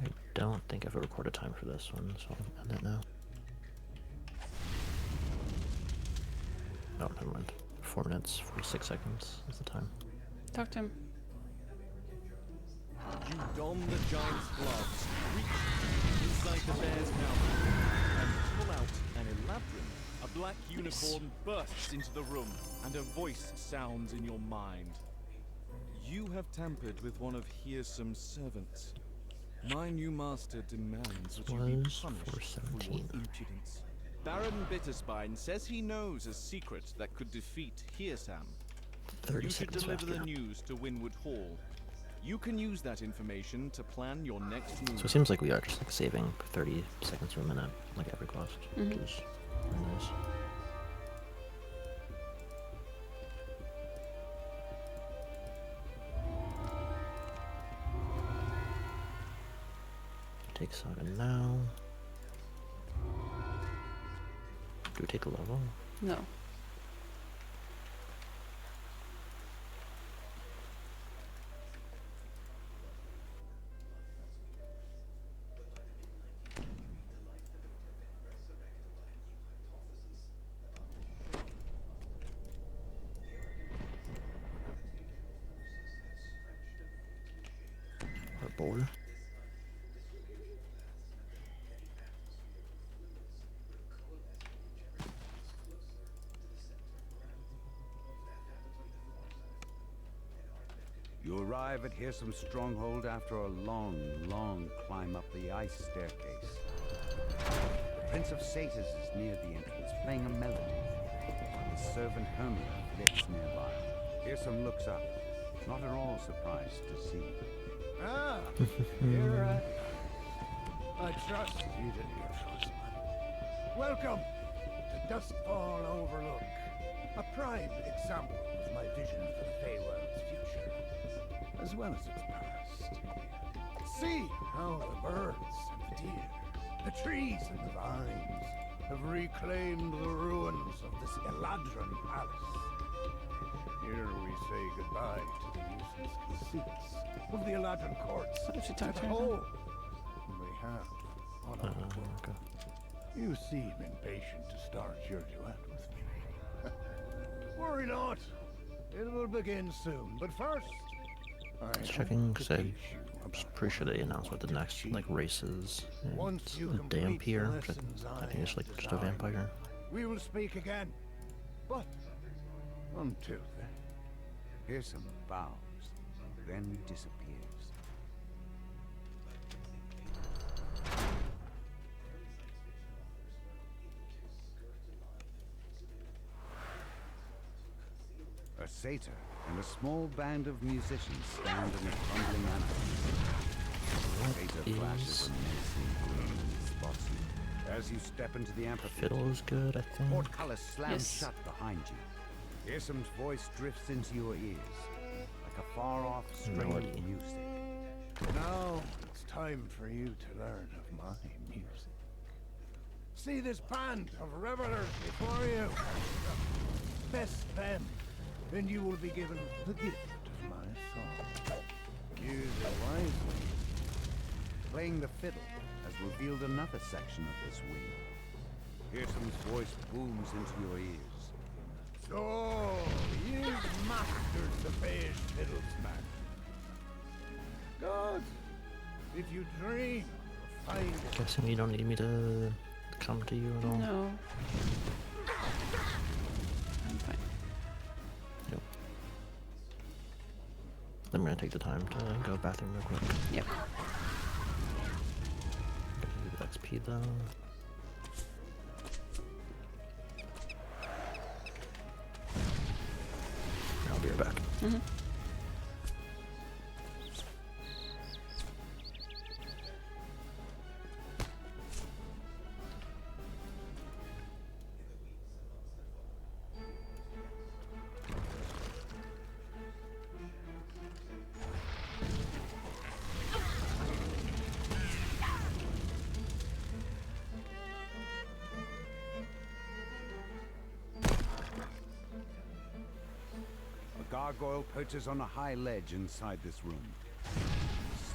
I don't think I've recorded time for this one, so I'll end it now. Oh, never mind. 4 minutes, 46 seconds is the time. Talk to him. You don the giant's gloves, reach inside the bear's mouth, and pull out an elaborate. A black unicorn bursts into the room, and a voice sounds in your mind. You have tampered with one of Hearsome's servants. My new master demands that you be Was punished for your 417. impudence. Baron Bitterspine says he knows a secret that could defeat Hearsam. 30 You should seconds deliver left. the news to Winwood Hall. You can use that information to plan your next move. So it seems like we are just like saving 30 seconds to a minute, like every quest, which is very nice. Take Saga now. Do we take a level? No. Or bowl? You arrive at Hearsome's stronghold after a long climb up the ice staircase. The Prince of Satyrs is near the entrance, playing a melody. His servant Hermia flits nearby. Hearsome looks up, not at all surprised to see you. Ah, here I trust you did your trust. Welcome to Duskfall Overlook, a prime example of my vision for the Feyworld's future, as well as its past. See how the birds and the deer, the trees and the vines have reclaimed the ruins of this Eladrin palace. Here we say goodbye to the useless conceits of the Eladrin courts. What she talking to the about? whole we have on our book. Okay. You seem impatient to start your duet with me. Worry not. It will begin soon. But first, Just checking, because I'm pretty sure they announced what the next like race is. And Once it's you a complete Dampier, the which lessons I think it's like just a designed, vampire. we will speak again. But until then, Hearsome bows, then disappears. A satyr and a small band of musicians stand in a crumbling anarchy. The satyr flashes a menacing grin and spots you. As you step into the amphitheater, Fiddle is good, I think. portcullis slams Yes. shut behind you. Issam's voice drifts into your ears, like a far-off strain Melody. of music. Now it's time for you to learn of my music. See this band of revelers before you. Best them, and you will be given the gift of my song. Use it wisely. Playing the fiddle has revealed another section of this wing. Pearson's voice booms into your ears. So, you mastered the beige fiddlesman. Good. If you dream of finding Guessing you don't need me to come to you at all. No. I'm fine. Yep. I'm gonna take the time to go to the bathroom real quick. Yep. Do the XP though. I'll be right back. Mm-hmm. A gargoyle perches on a high ledge inside this room. He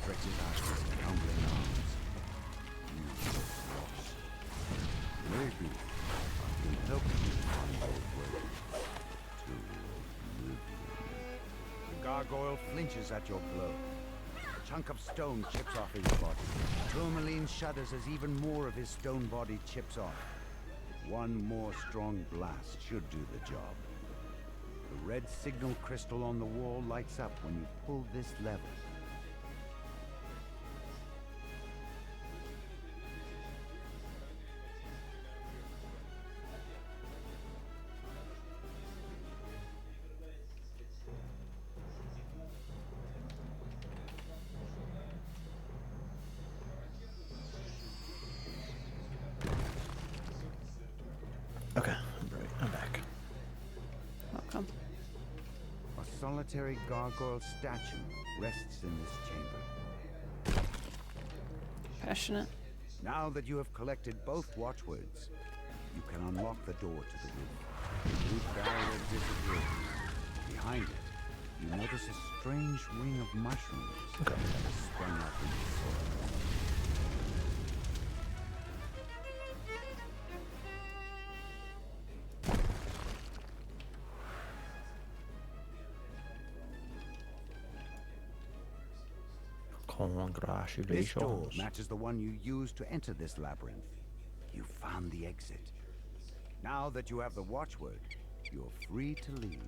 stretches out his tumbling arms. You look lost. Maybe I can help you find your way to oblivion. The gargoyle flinches at your blow. A chunk of stone chips off his body. Tourmaline shudders as even more of his stone body chips off. One more strong blast should do the job. The red signal crystal on the wall lights up when you pull this lever. Okay, I'm back. Welcome. A solitary gargoyle statue rests in this chamber. Passionate. Now that you have collected both watchwords, you can unlock the door to the roof. The roof barrier disappears. Behind it, you notice a strange ring of mushrooms that has sprung up in the soil. This door Congratulations. matches the one you used to enter this labyrinth. You found the exit. Now that you have the watchword, you're free to leave.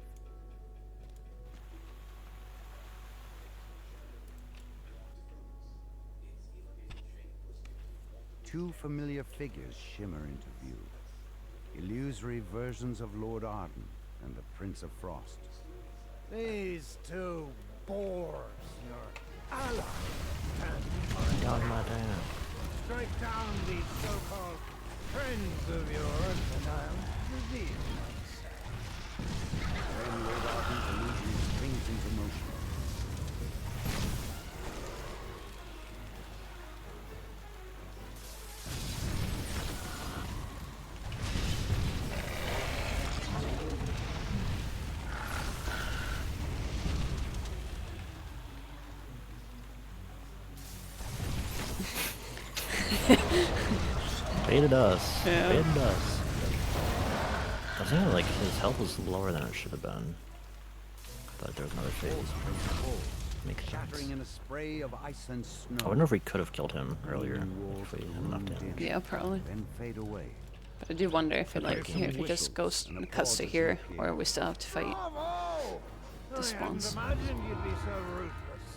Two familiar figures shimmer into view. Illusory versions of Lord Arden and the Prince of Frost. these two boars, your allies, and God, my damn. strike down these so-called friends of yours, and I'll reveal myself. Then Lord Arden's illusion springs into motion. Baited us. Yeah. Baited us. I was thinking like his health was lower than it should have been. I thought there was another phase. Makes Shattering sense. in a spray of ice and snow. I wonder if we could have killed him earlier Walls if we had enough loomed damage. in, Yeah, probably. Then fade away. But I do wonder if it like Some if it just goes whistles and cuts to applauses here, appear. or we still have to fight Bravo! the I spawns. hadn't imagined you'd be so ruthless.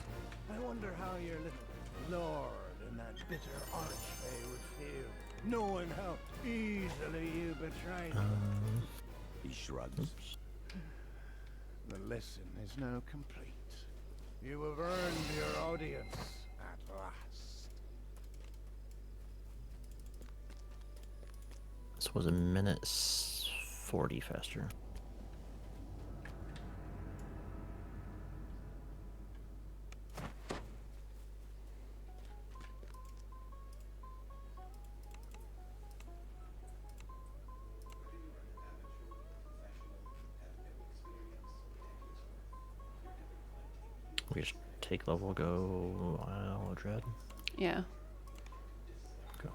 I wonder how your little lord and that bitter archfey would feel, knowing how easily you betrayed him. He shrugs. The lesson is now complete. You have earned your audience at last. This was a minute 40 faster. We just take level, go Isle of Dread. Yeah. Okay.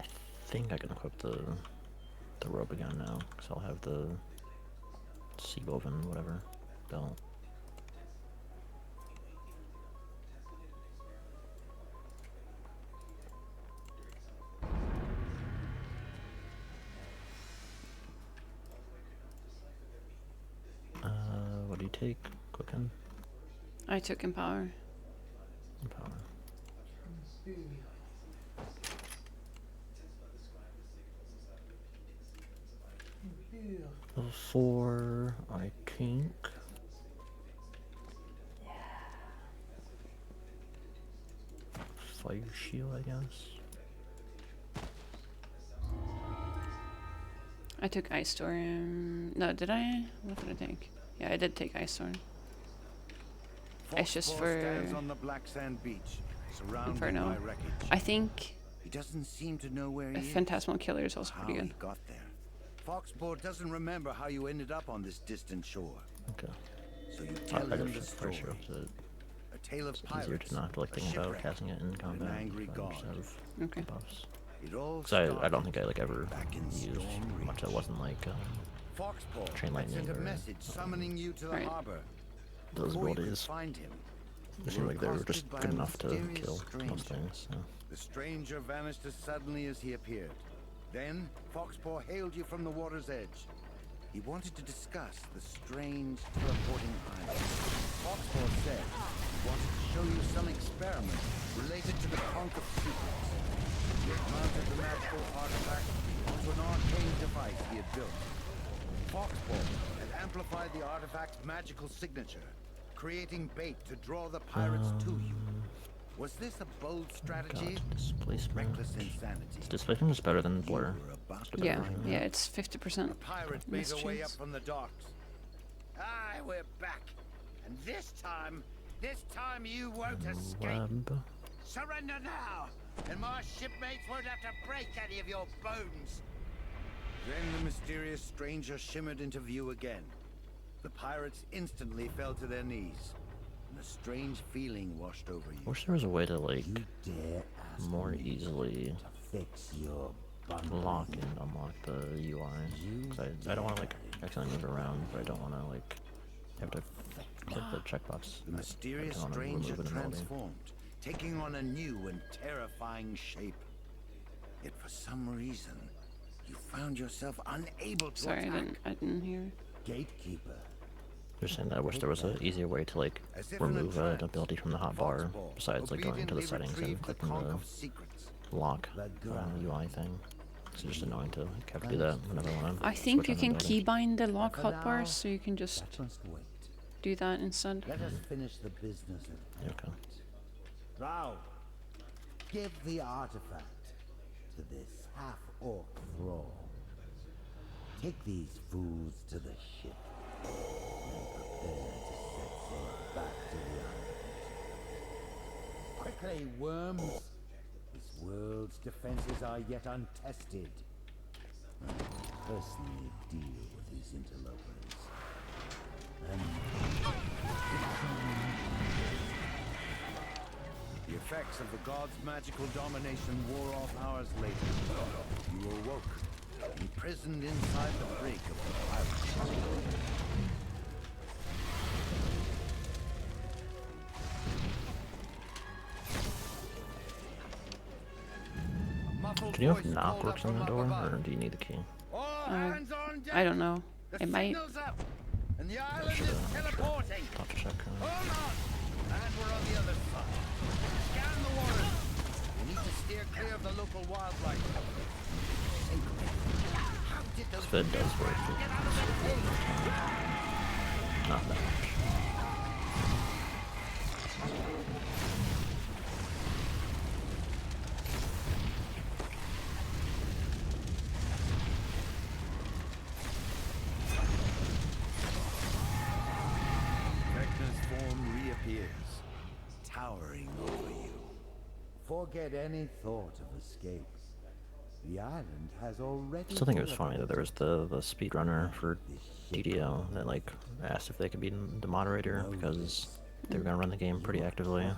I think I can equip the robe again now, because I'll have the sea woven whatever belt. What do you take? Cooking? I took Empower. Empower. Level 4, I think. Fire shield, I guess. I took Ice Storm. No, did I? What did I take? Yeah, I did take Ice Storm. It's just for stands on the black sand beach, surrounded Inferno. by wreckage. I think He doesn't seem to know where he is. Phantasmal Killer is also How pretty he good. got there. Foxport doesn't remember how you ended up on this distant shore. Okay. So you tell I him guess the it's fire story. shield, so A tale of it's pirates, easier to not have to like a think about shipwreck, casting it in combat. an angry if I god. just have Okay. buffs. It all Because I don't think I like ever back in used Storm much that wasn't like Foxport Train had sent lightning a or, message summoning you to the Right. harbor. those Before you could abilities. find him, It you seemed were like they were just accosted by good a enough to mysterious kill stranger. most things. So. The stranger vanished as suddenly as he appeared. Then, Foxpaw hailed you from the water's edge. He wanted to discuss the strange teleporting island. Foxpaw said he wanted to show you some experiment related to the Conch of Secrets. He had mounted the magical artifact onto an arcane device he had built. Foxpaw had amplified the artifact's magical signature, creating bait to draw the pirates to you. Was this a bold strategy? God, displacement. Reckless insanity. Displacement is better than Blur. You were about It's to better Yeah, version. yeah, it's 50%. The pirates made their way up from the docks. Aye, we're back. And this time you won't escape. Web. Surrender now, and my shipmates won't have to break any of your bones. Then the mysterious stranger shimmered into view again. The pirates instantly fell to their knees, and a strange feeling washed over you. I wish there was a way to like Dare ask more me easily to fix your bundle. lock and unlock the UI. 'Cause I don't want to like accidentally move around, but I don't want to like have to click the checkbox. The mysterious I don't wanna stranger remove an ability. transformed, taking on a new and terrifying shape. Yet for some reason, you found yourself unable to Sorry, attack. I didn't hear. Gatekeeper. Just saying that I wish there was an easier way to like As if in a remove an trance, ability from the hotbar Foxball besides like going into the obediently settings and retrieved the clicking Conch the of Secrets. lock ground. UI thing. It's just annoying to like, have to do that whenever I want to. I think you can keybind the lock hotbars, so you can just That must wait. do that instead. Let us finish the business at hand. Okay. Drow, give the artifact to this half-orc thrall. Take these fools to the ship and prepare to set sail back to the island. Quickly, worms! This world's defenses are yet untested. I personally deal with these interlopers. And The effects of the god's magical domination wore off hours later. You awoke, imprisoned inside the brig of the pirates. Can you have knock works on the door, or do you need the key? I don't know. It might. And the island is teleporting. I'll have to check. Hold on! And we're on the other side. Scan the waters. We need to steer clear of the local wildlife. How did those This vid does work. get out of that thing? not that much. Vecna's form reappears, towering over you. Forget any thought of escape. The island has already. Still think it was funny that there was the speedrunner for DDO that like asked if they could be the moderator because they were gonna run the game pretty actively.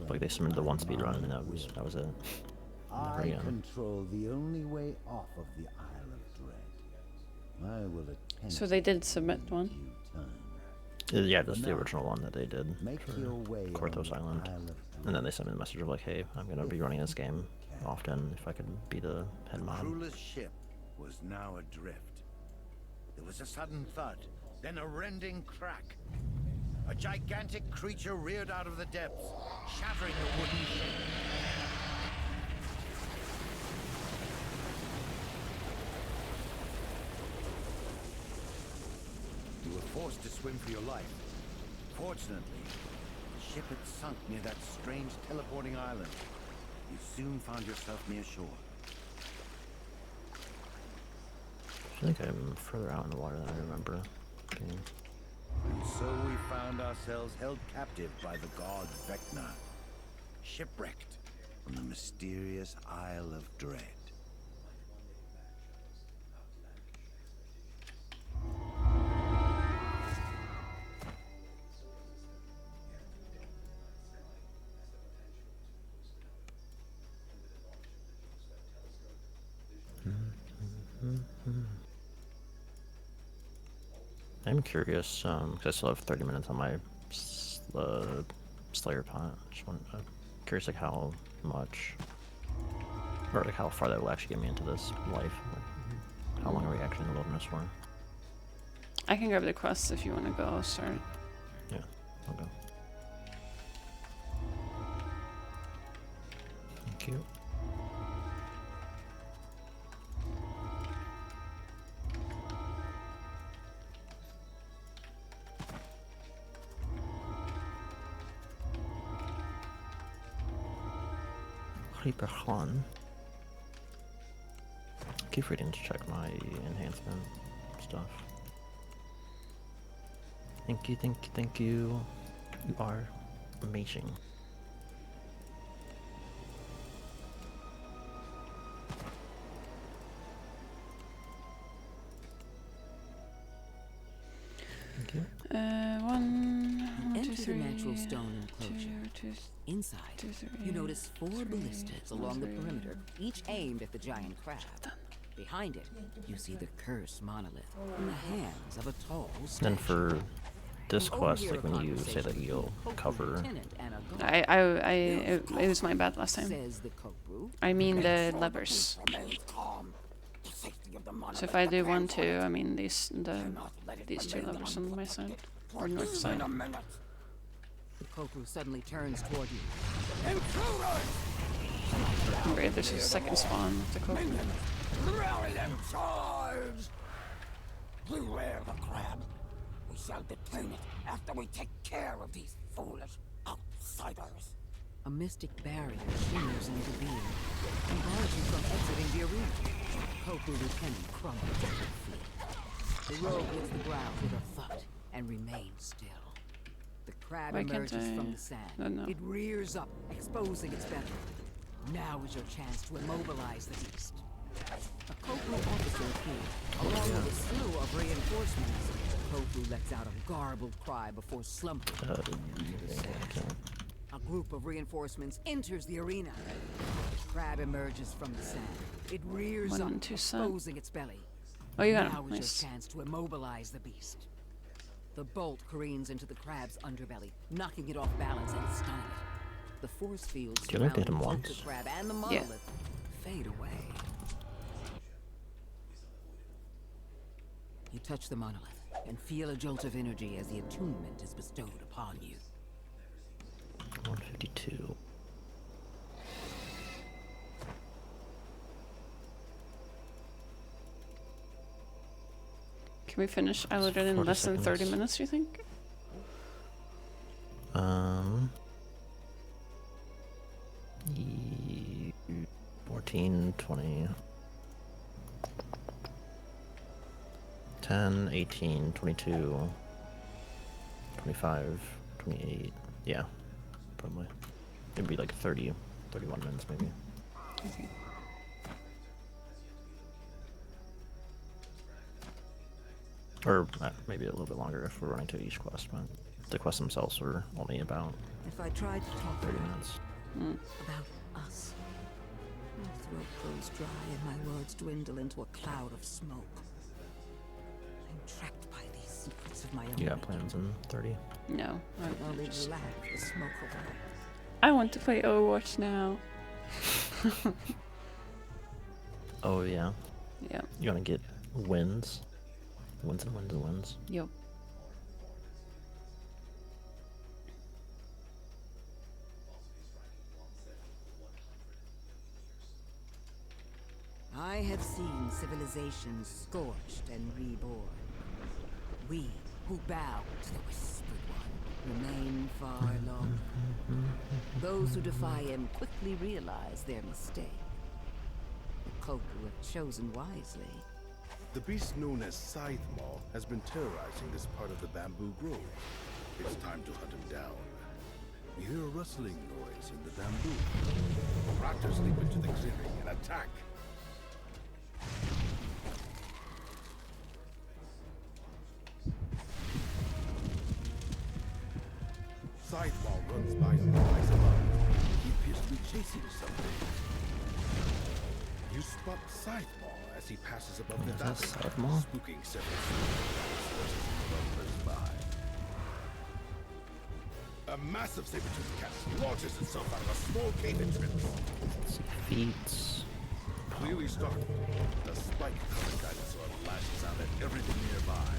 Like they submitted the one speedrun and that was it. Never I again. control the only way off of the Isle of Dread. I will attend. So they did submit one. to you time. Yeah, that's the original one that they did Make for your way on Korthos the Island. Isle of And then they sent me the message of like, hey, I'm gonna be running this game often if I could be the head mod. Crewless ship was now adrift. There was a sudden thud, then a rending crack. A gigantic creature reared out of the depths, shattering the wooden ship. You were forced to swim for your life. Fortunately, the ship had sunk near that strange teleporting island. You soon found yourself near shore. I think I'm further out in the water than I remember. Okay. And so we found ourselves held captive by the god Vecna, shipwrecked on the mysterious Isle of Dread. I'm curious, because I still have 30 minutes on my Slayer pot. Just curious like how much, or like how far that will actually get me into this life. Like, how long are we actually in the wilderness for? I can grab the quests if you want to go. I'll start. Yeah, I'll go. Thank you. Reaper Khan. Keep forgetting to check my enhancement stuff. Thank you, thank you, thank you. You are amazing. Thank you. Enter the natural stone enclosure. Inside, you notice 4 ballistas along the perimeter, each aimed at the giant crab. Behind it, you see the cursed monolith in the hands of a tall statue. Then for this quest, like when you say that you'll cover, It was my bad last time. I mean the levers. So if I do 1, 2, I mean these 2 levers on my side or north side. The Koku suddenly turns toward you. Great, there's a second spawn with the Koku. Rally them tribes! Beware the crab. We shall detain it after we take care of these foolish outsiders. A mystic barrier shimmers into being and bars you from exiting the arena. Koku lieutenant crumbles at your feet. The rogue hits the ground with a thud and remains still. The crab Why can't emerges I- from the sand. No. It rears up, exposing its belly. Now is your chance to immobilize the beast. A Koku officer appears, along with a slew of reinforcements. Koku lets out a garbled cry before slumping. A group of reinforcements enters the arena. The crab emerges from the sand. It rears 1 up, and 2 sand. exposing its belly. Oh, you got Now him. is Nice. your chance to immobilize the beast. The bolt careens into the crab's underbelly, knocking it off balance and stunning it. The force fields Do you like to hit him surrounding both once? the crab and the monolith fade away. You touch the monolith and feel a jolt of energy as the attunement is bestowed upon you. 152. Can Can we finish Eldred in 40 less than 30 seconds. minutes, you think? Ye- 14, 20, 10, 18, 22, 25, 28. Yeah, probably. It'd be like 30, 31 minutes maybe. Okay. Or maybe a little bit longer if we're running to each quest, but the quests themselves are only about If I tried to talk 30 minutes. about us, my throat grows dry and my words dwindle into a cloud of smoke. I'm trapped by these secrets of my own. You got plans in 30? No. I only lack the smoke away. I want to play Overwatch now. Oh yeah. Yeah. You wanna get wins? Wins and wins and wins. Yep. I have seen civilizations scorched and reborn. We who bow to the Whispered One remain far longer. Those who defy him quickly realize their mistake. The folk who have chosen wisely. The beast known as Scythemaw has been terrorizing this part of the bamboo grove. It's time to hunt him down. We hear a rustling noise in the bamboo. Raptors leap into the clearing and attack. Scythemaw runs by on the rise above. He appears to be chasing something. You spot Scythemaw as he passes above the Is that dust, Scythemaw? spooking several swords by. A massive saber-toothed cat launches itself out of a small cave entrance. Let's see, feats. Clearly startled, the spike-covered dinosaur lashes out at everything nearby.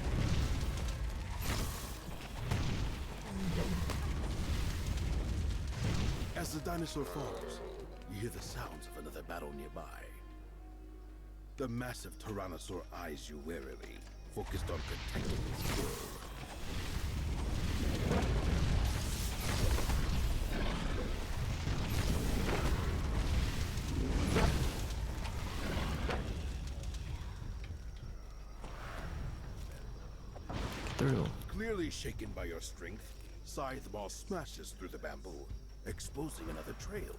As the dinosaur falls, you hear the sounds of another battle nearby. The massive Tyrannosaur eyes you warily, focused on protecting its kill. Through. Clearly shaken by your strength, Scythemaw smashes through the bamboo, exposing another trail.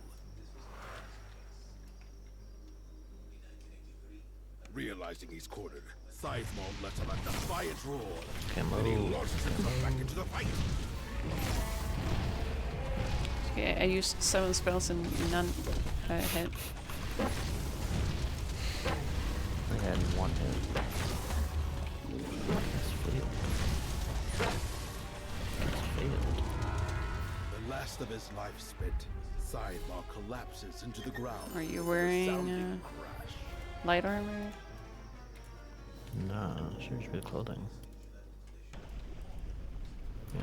Realizing he's cornered, Scythemaw lets out a defiant roar. Then he launches himself back into the fight. Okay, I used 7 spells and none hit. I had 1 hit. It's failed. It's failed. The last of his life spent, Scythemaw collapses into the ground. Are you with a wearing resounding crash. light armor? No, sure should be the clothing. Yeah,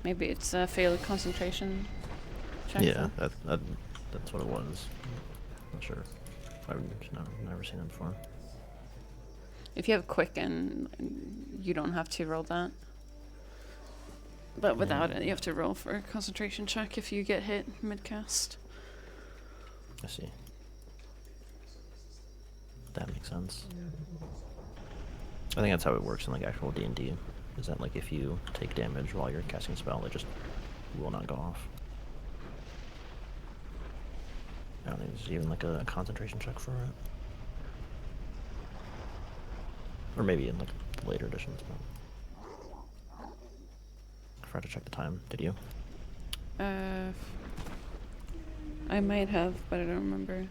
Maybe it's a failed concentration check. yeah that's what it was. Not sure. I've never seen it before. If you have Quicken, you don't have to roll that. But without it, you have to roll for a concentration check if you get hit mid-cast. I see. That makes sense. I think that's how it works in like actual D&D. Is that like if you take damage while you're casting a spell, it just will not go off. I don't think there's even like a concentration check for it. Or maybe in like the later editions. But I forgot to check the time. Did you? I might have, but I don't remember.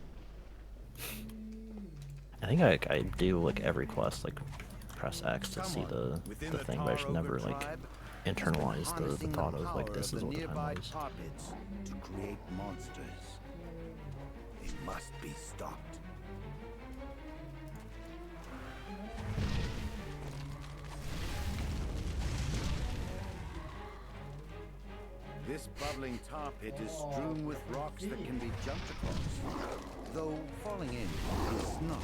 I think I do like every quest, like press X to see the thing, but I should never like internalize the thought of like this is what the time is. To create monsters. They must be stopped. This bubbling tar pit is strewn with rocks that can be jumped across. though falling in is not.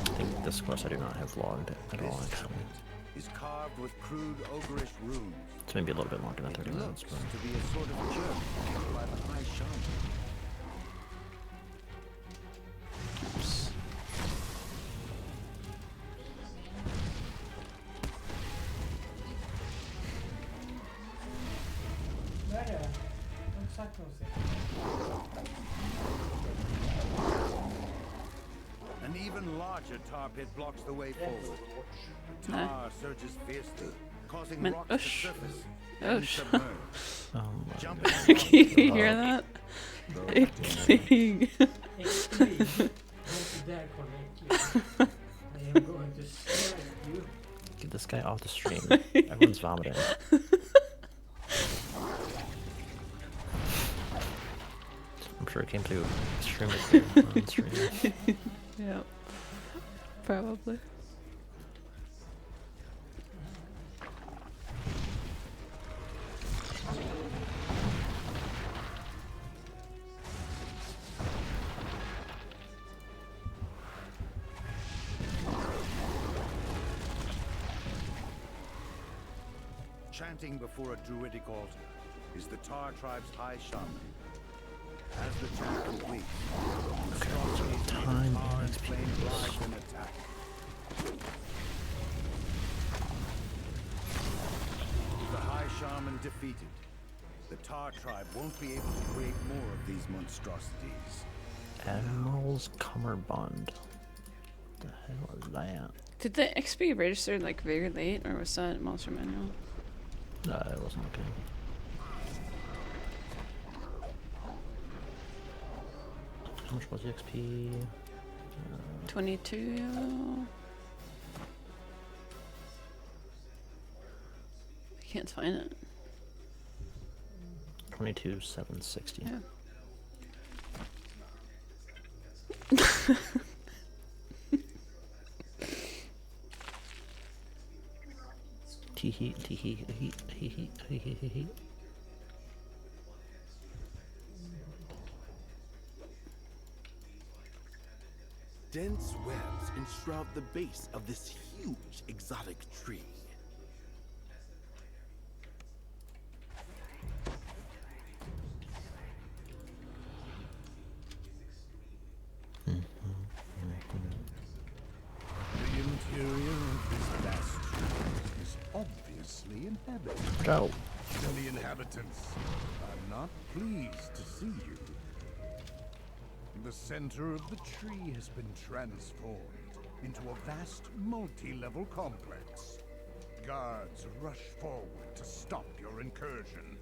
I think this course I do not have logged at all, This actually. tablet is carved with crude ogreish runes. It's maybe a little bit longer than 30 It minutes, looks but to be a sort of journey by the High Shaman. Oops. An even larger tar pit blocks the way forward. The No. tar surges fiercely, causing Men- rocks to Ush. surface and Ush. submerge. oh my Jumping god. Can you hear that? Ickling. Get this guy off the stream. Everyone's vomiting. I'm sure it came through extremely clear on stream. Yeah. Probably. Chanting before a druidic altar is the Tar tribe's high shaman. As the chant completes, the strong time tar and and flame experience. rise and attack. With the high shaman defeated, the Tar tribe won't be able to create more of these monstrosities. Admiral's Cummerbund. What the hell is that? Did the XP register like very late, or was that monster manual? It wasn't okay. How much was the XP? 22. I can't find it. 22,760. Yeah. Tee-hee, tee-hee, hee, hee, hee, hee, hee, hee, hee. Dense webs enshroud the base of this huge exotic tree. The interior of this vast tree is obviously inhabited. Go. And the inhabitants are not pleased to see you. The center of the tree has been transformed into a vast multi-level complex. Guards rush forward to stop your incursion.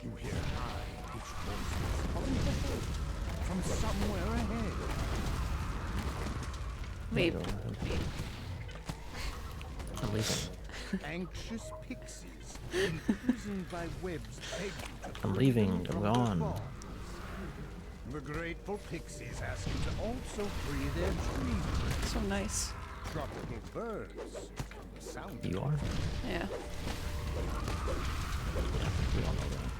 You hear high-pitched voices coming from somewhere ahead. Leave. I'm leaving. Anxious pixies imprisoned by webs beg you to I'm free leaving. them I'm from their gone. bonds. The grateful pixies ask you to also free their tree birds. So nice. Tropical birds. From the sound of You it. are? Yeah. We all know that.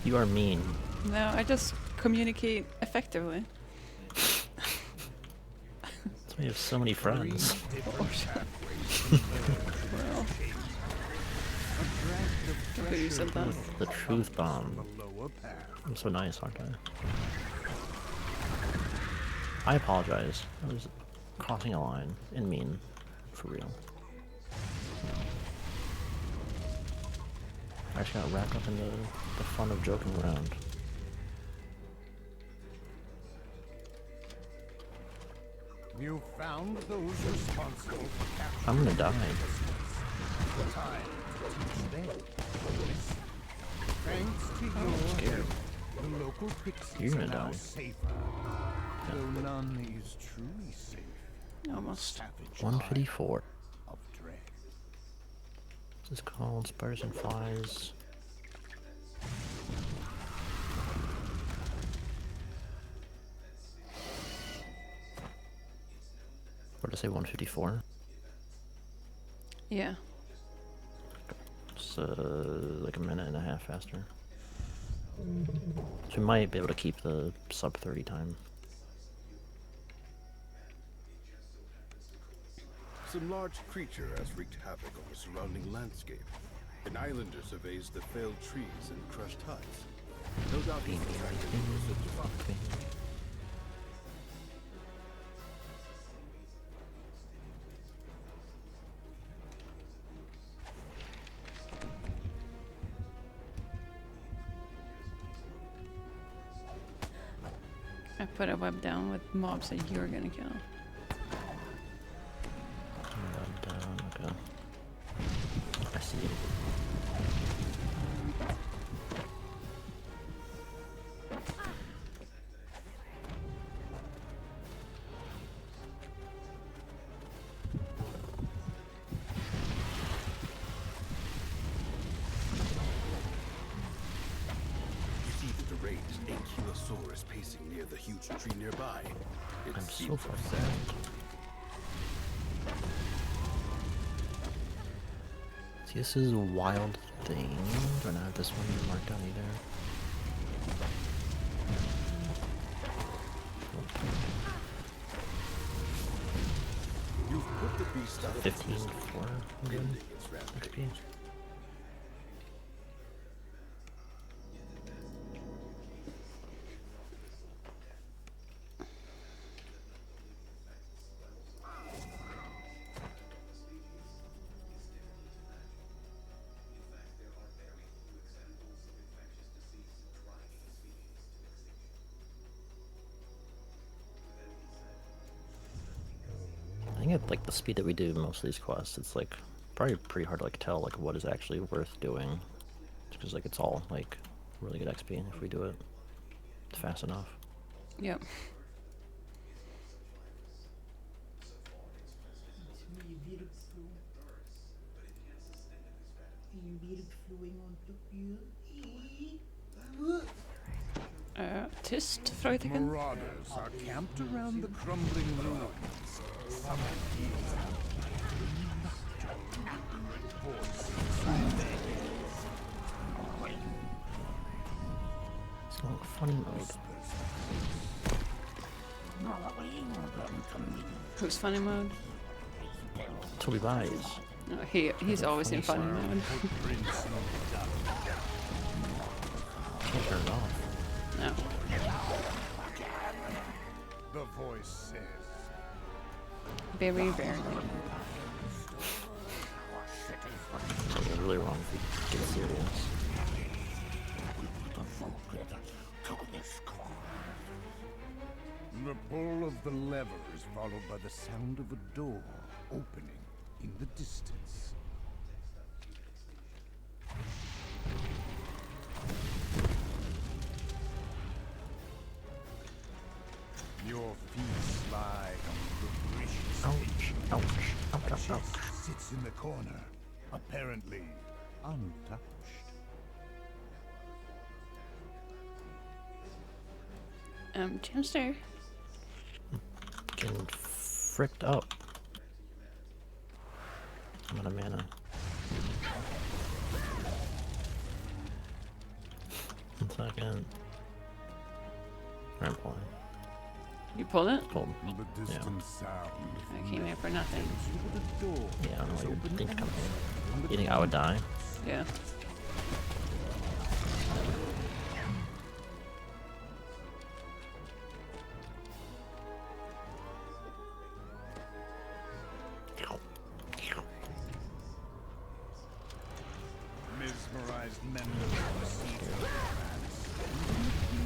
You are mean. No, I just communicate effectively. That's why you have so many friends. Well, okay, you said that. The truth bomb. The lower path. I'm so nice, aren't I apologize. I was crossing a line and mean. For real. I just got wrapped up in the fun of joking around. You found those responsible for capturing I'm gonna die. time to teach them. Thanks to I'm your scared. help, the local pixies You're gonna are now die. safer. Though none is truly safe. Almost. Savage 154. of dread. This is called Spiders and Flies. What did I say, 154? Yeah. It's like a minute and a half faster. So we might be able to keep the sub 30 time. Some large creature has wreaked havoc on the surrounding landscape. An islander surveys the failed trees and crushed huts. No doubt he's attracted to the I put a web down with mobs that you're gonna kill. Down, okay. I see it. You see the deranged Ankylosaurus pacing near the huge tree nearby. It I'm so seems far upset. behind. See, this is a wild thing. Do I not have this one marked down either? You've put the beast out of 15 its misery, for ending its rampage. XP. I think at like the speed that we do most of these quests, it's like probably pretty hard to like tell like what is actually worth doing, because like it's all like really good XP if we do it fast enough. Yep. Tyst, Freutigen. Marauders are camped around the crumbling ruins. Some It's not funny mode. Who's funny mode? Toby buys. No, he's always in funny mode. Can't turn it off. No. The voice says. Very rarely. Something really wrong if we get serious. The pull of the lever is followed by the sound of a door opening in the distance. Your feet slide on the bridge. Ouch, ouch, ouch, ouch, ouch. Chest sits in the corner, apparently untouched. Jamster. Getting fricked up. I'm out of mana. One second. I'm pulling. You pulled it? Pulled. The distant sound. I came here for nothing. Yeah, I don't know what you're thinking coming in. You think I would die? Yeah. Mesmerized members of the sea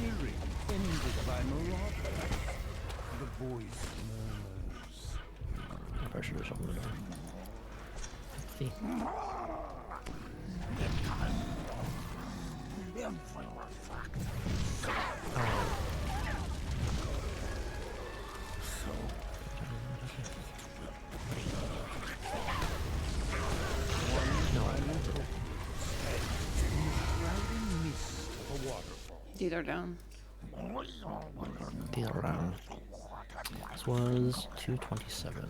hearing ended by marauders. The voice murmurs. I probably should do something to do. See. These are down. These are down. This was 227.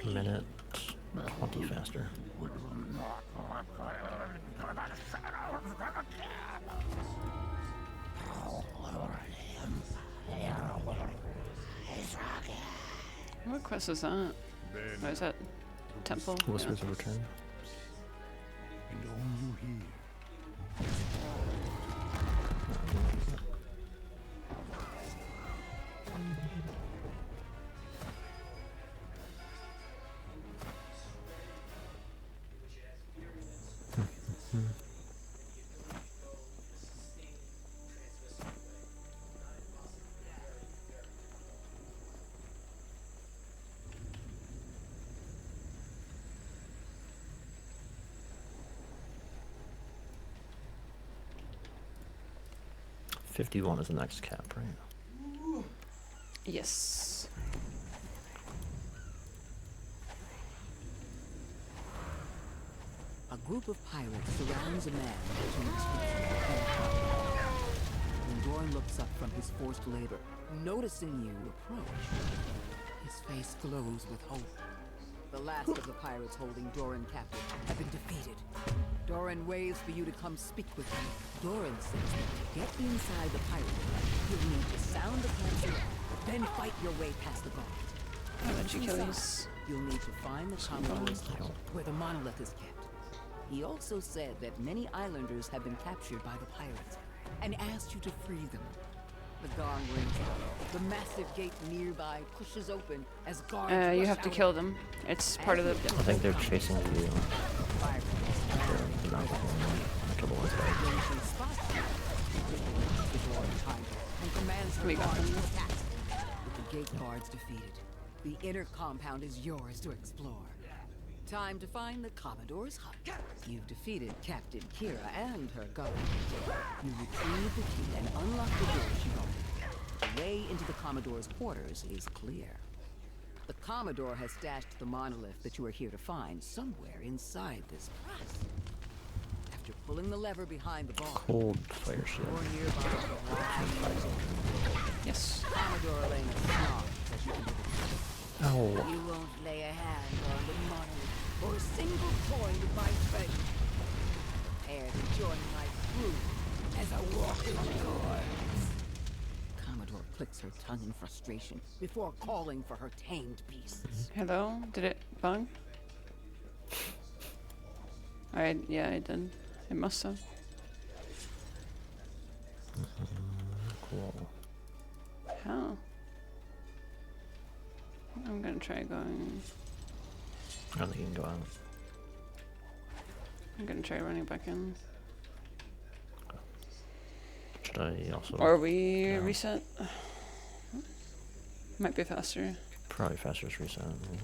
Minute 20 faster. What quest is that? Oh, is that temple? Whispers of Return. And all you hear Yeah. 51 is the next cap, right? Yes. A group of pirates surrounds a man to when Doran looks up from his forced labor, noticing you approach, his face glows with hope. The last of the pirates holding Doran captive have been defeated. Doran waves for you to come speak with him. Doran says that to get inside the pirate club, you'll need to sound the cancel, then fight your way past the guards. How about you kill Inside, these? you'll need to find the Commodore's hut, where the monolith is kept. He also said that many islanders have been captured by the pirates and asked you to free them. The gong rings out. The massive gate nearby pushes open as guards You rush have to out. kill them. It's part of the. I think they're chasing you. We got them. With the gate guards defeated, the inner compound is yours to explore. Time to find the Commodore's hut. You've defeated Captain Kira and her guard. You retrieve the key and unlock the door she guarded. The way into the Commodore's quarters is clear. The Commodore has stashed the monolith that you are here to find somewhere inside this press. After pulling the lever behind the bar, Cold fire shield. or nearby, Yes. Commodore laying a snarl as you enter the press. Ow. You won't lay a hand on the monolith or a single coin with my treasure. Prepare to join my crew as a walking corpse. Commodore clicks her tongue in frustration before calling for her tamed beasts. Hello? Did it bug? Yeah, I did. It must have. Cool. How? I'm gonna try going. I don't think you can go out. I'm gonna try running back in. Should I also? Or we Yeah. reset? Might be faster. Probably faster to reset. Yeah.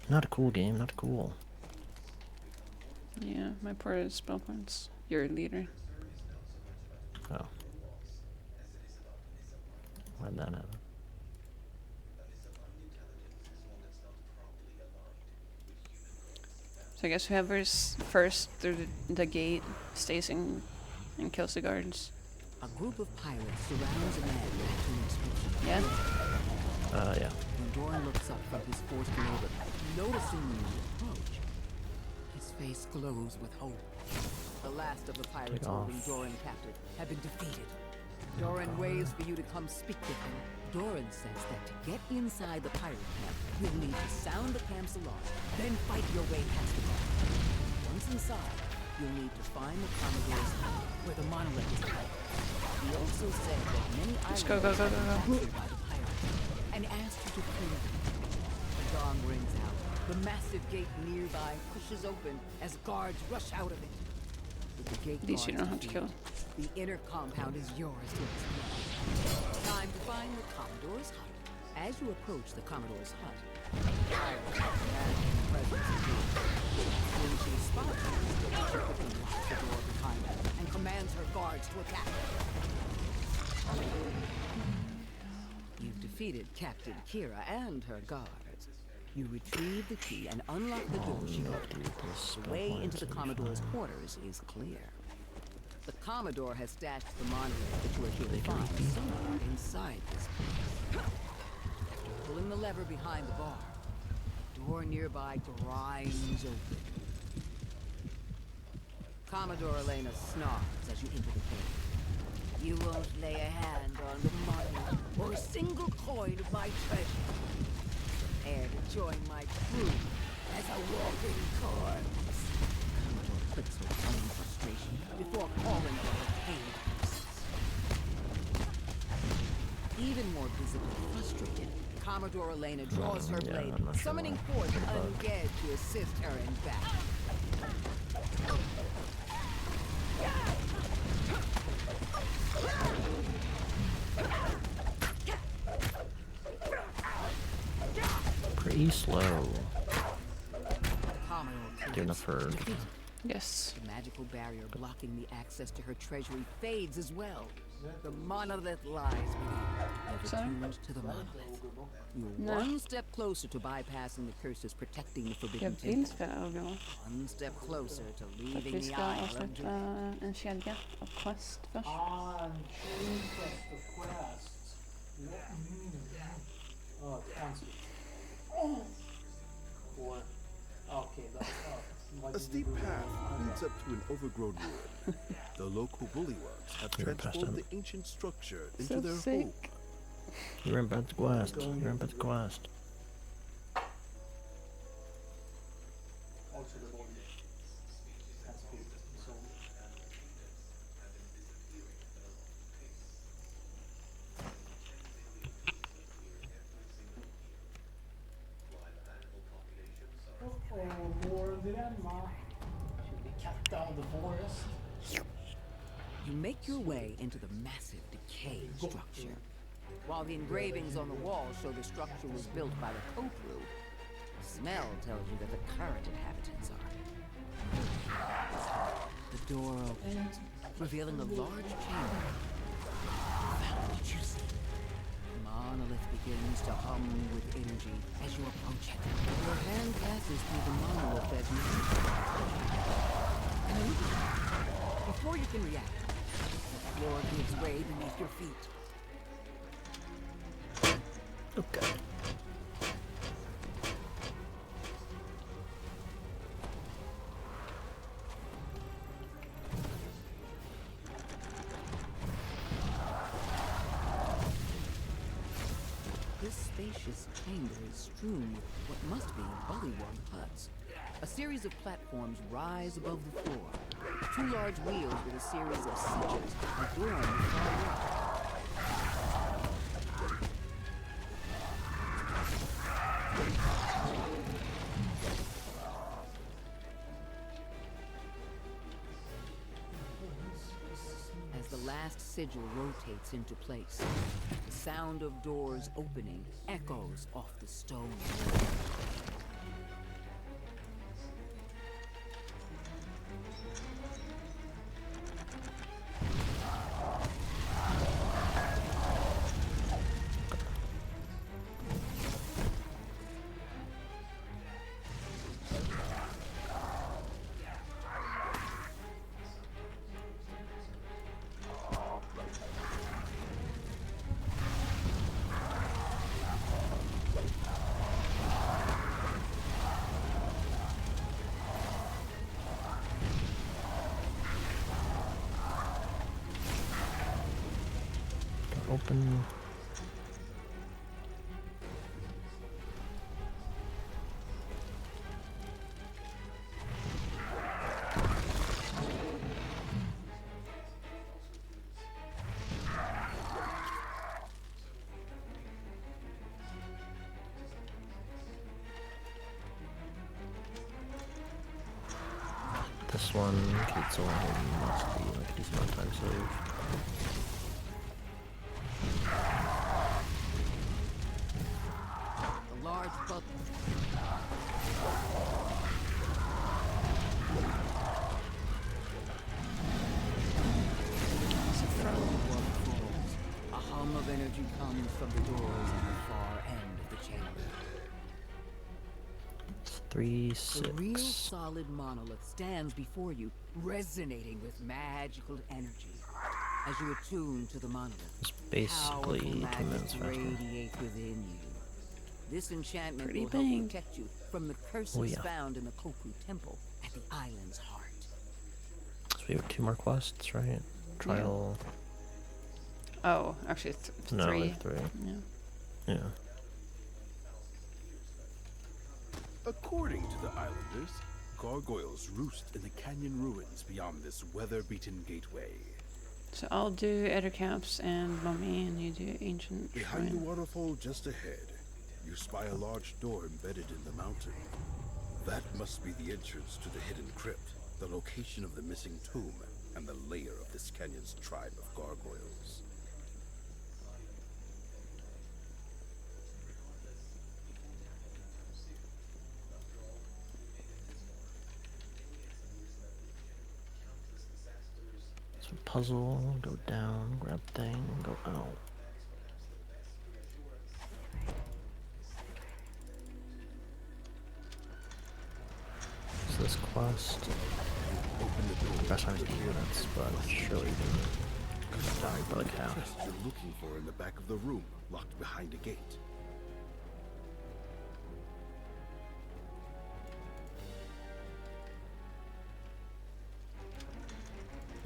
Not a cool game. Not cool. Yeah, my poor spell points. You're a leader. Oh. Why'd that happen? So I guess whoever's first through the gate stays in and kills the guards. A group of pirates surrounds a man acting inspection. Yeah? Yeah. When Doran looks up from his forced labor, noticing you approach, his face glows with hope. The last of the pirates Take off. holding Doran captive have been defeated. Doran waves for you to come speak with him. Doran says that to get inside the pirate camp, you'll need to sound the camp's alarm, then fight your way past the guard. Once inside, you'll need to find the Commodore's hut, where the monolith is kept. He also said that many Let's islanders go, go, go, have go, been go. captured by the pirates and asked you to free them. The gong rings out. The massive gate nearby pushes open as guards rush out of it. With the gate These you guards don't have to kill. defeated, the inner compound is yours to explore. Time to find the Commodore's hut. As you approach the Commodore's hut, pirates imagine the presence of you. When she spots you, she quickly locks the door behind her and commands her guards to attack. You've defeated Captain Kira and her guards. You retrieve the key and unlock the door she opened. The way into the Commodore's quarters is clear. The Commodore has stashed the monolith that you are here to find somewhere inside this place. After pulling the lever behind the bar. The door nearby grinds open. Commodore Elena snarls as you enter the cave. You won't lay a hand on the money or a single coin of my treasure. Prepare to join my crew as a walking corpse. Commodore clicks her tongue in frustration before calling for her cave priests. Even more visibly frustrated, Commodore Elena draws her blade, I'm not sure summoning why. forth Undead to assist her in battle. Pretty slow. Commodore Good enough for defeated. Yes. The magical barrier blocking the access to her treasury fades as well. The monolith lies beneath, Sorry? attuned to the monolith. You're No. one step closer to bypassing the curses protecting the forbidden Jag temple. vill spela Overwatch. One step closer to För att leaving vi the ska island. avsluta en kedja av quest först. Ah, and chain quest of quests. Oh, fancy. Cool. Okay, that's A steep path leads up to an overgrown ruin. The local bullywugs have You're impressed, transformed huh? the ancient structure into So their sick. home. You're in bed quest. You're in bed quest. also the body. That's cool. So, more dilemma. Should we cut down the forest? You make your way into the massive decayed structure. While the engravings on the wall show the structure was built by the co-crew, the smell tells you that the current inhabitants are. The door opens, revealing a large chamber. Profoundly juicy. The monolith begins to hum with energy as you approach it. Your hand passes through the monolith as you and before you can react, the floor gives way beneath your feet. Okay. This spacious chamber is strewn with what must be bullywug huts. A series of platforms rise above the floor. Two large wheels with a series of sigils adorn the far right. As the last sigil rotates into place, the sound of doors opening echoes off the stone. Open. This one, Kitzel, must be like a decent amount of time save. The large bug. A hum of energy comes from the doors at the far end of the chamber. 3, The real 6. solid monolith stands before you, resonating with magical energy. As you attune to the monolith, It's basically powerful 2 magic minutes faster. radiates within you. This enchantment Pretty will help big. protect you from the curses Oh, yeah. found in the Koku Temple at the island's heart. So we have 2 more quests, right? Trial. Oh, actually, No, we 3. have 3. Yeah. Yeah. According to the islanders, gargoyles roost in the canyon ruins beyond this weather-beaten gateway. So I'll do Ettercaps and Mummy, and you do Ancient Behind the Shrine. waterfall just ahead, you spy a large door embedded in the mountain. That must be the entrance to the hidden crypt, the location of the missing tomb, and the lair of this canyon's tribe of gargoyles. So puzzle, go down, grab thing, go out. So this quest, best time is 8 units, but surely you can cut down by like half. Crest you're looking for in the back of the room, locked behind a gate.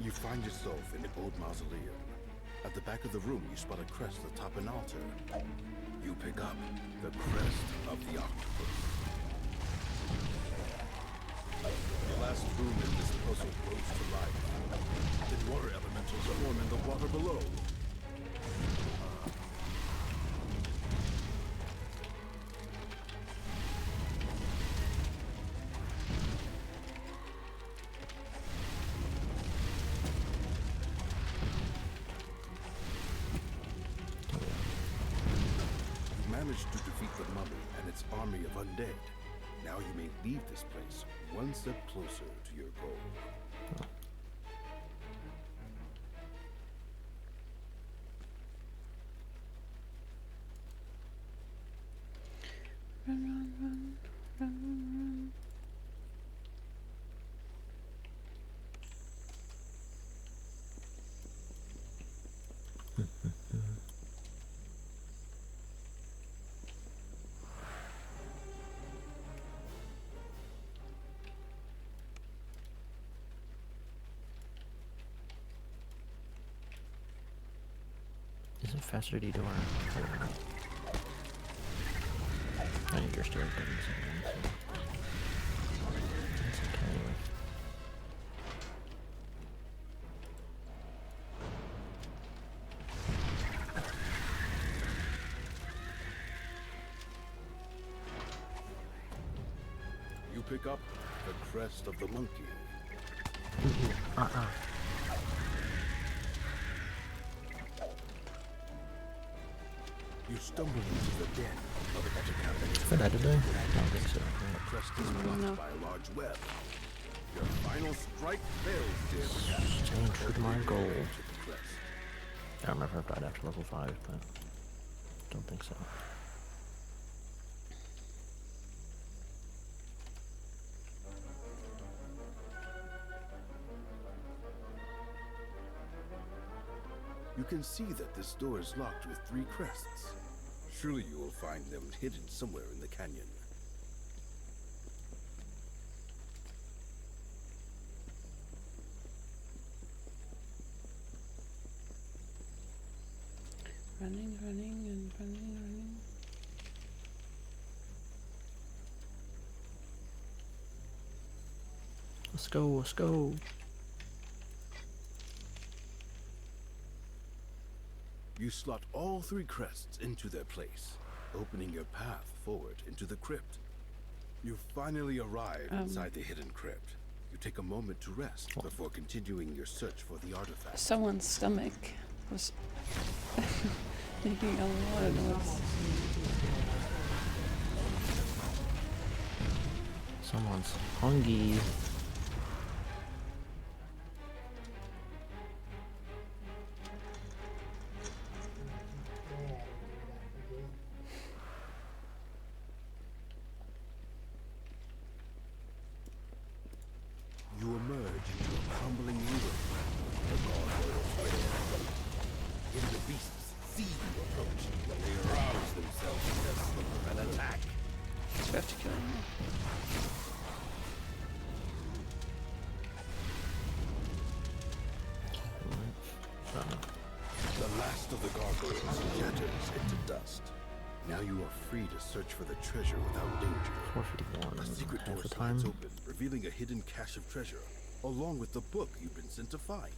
You find yourself in an old mausoleum. At the back of the room, you spot a crest atop an altar. You pick up the crest of the octopus. The last room in this puzzle grows to life. Then water elementals form in the water below. You managed to defeat the mummy and its army of undead. Now you may leave this place one step closer to your goal. Run, run, run, run, run. Is it faster to door? I need your stair buttons again. That's okay. You pick up the crest of the monkey. You stumble into the den of an Ettercap. Fit editing? I don't think so. The crest is blocked by a large web. Your final strike fails, dear Ettercap. Staying true to my goal. To the crest. I don't remember if I died after level 5, but don't think so. You can see that this door is locked with 3 crests. Surely you will find them hidden somewhere in the canyon. Running, running, and running, running. Let's go, let's go. You slot all 3 crests into their place, opening your path forward into the crypt. You finally arrive inside the hidden crypt. You take a moment to rest before continuing your search for the artifact. Someone's stomach was making a lot of noise. Someone's hungry. You emerge into a crumbling ruin. The gargoyles wait. In the beasts see you approach. They arouse themselves in their slumber and attack. last of the gargoyles shatters into dust. Now you are free to search for the treasure without danger. 451. A secret door Half the slides time. open, revealing a hidden cache of treasure, along with the book you've been sent to find.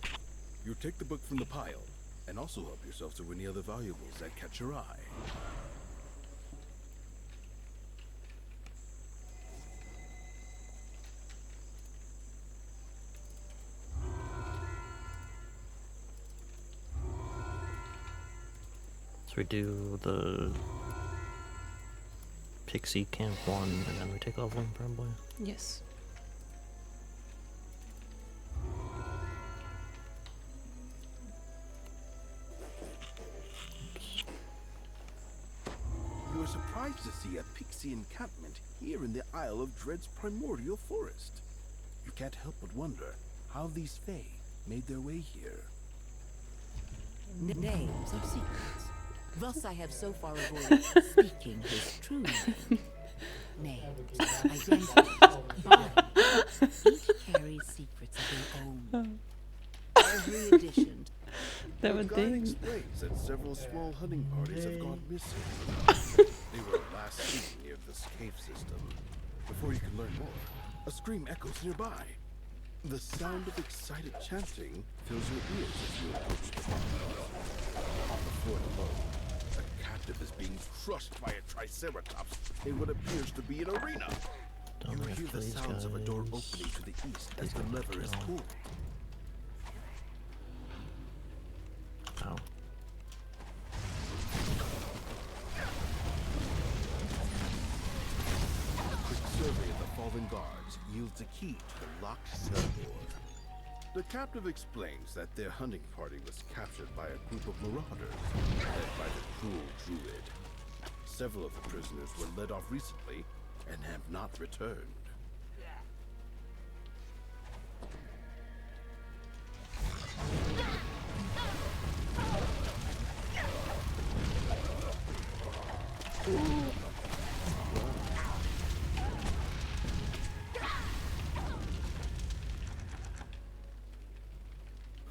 You take the book from the pile, and also help yourself to any other valuables that catch your eye. So we do the Pixie Camp 1 and then we take leveling probably. Yes. You are surprised to see a pixie encampment here in the Isle of Dread's primordial forest. You can't help but wonder how these Fae made their way here. Names are secrets. Thus I have so far avoided speaking his true name. Names, identities, but each carries secrets of their own. Every edition. That The would guide be. explains that several small hunting parties have gone missing. They were last seen near this cave system. Before you can learn more, a scream echoes nearby. The sound of excited chanting fills your ears as you approach the bar. On the floor below, a captive is being crushed by a triceratops in what appears to be an arena. You hear the sounds of a door opening to the east as the lever is pulled. Ow. A quick survey of the fallen guards yields a key to the locked cell door. The captive explains that their hunting party was captured by a group of marauders, led by the cruel druid. Several of the prisoners were led off recently and have not returned.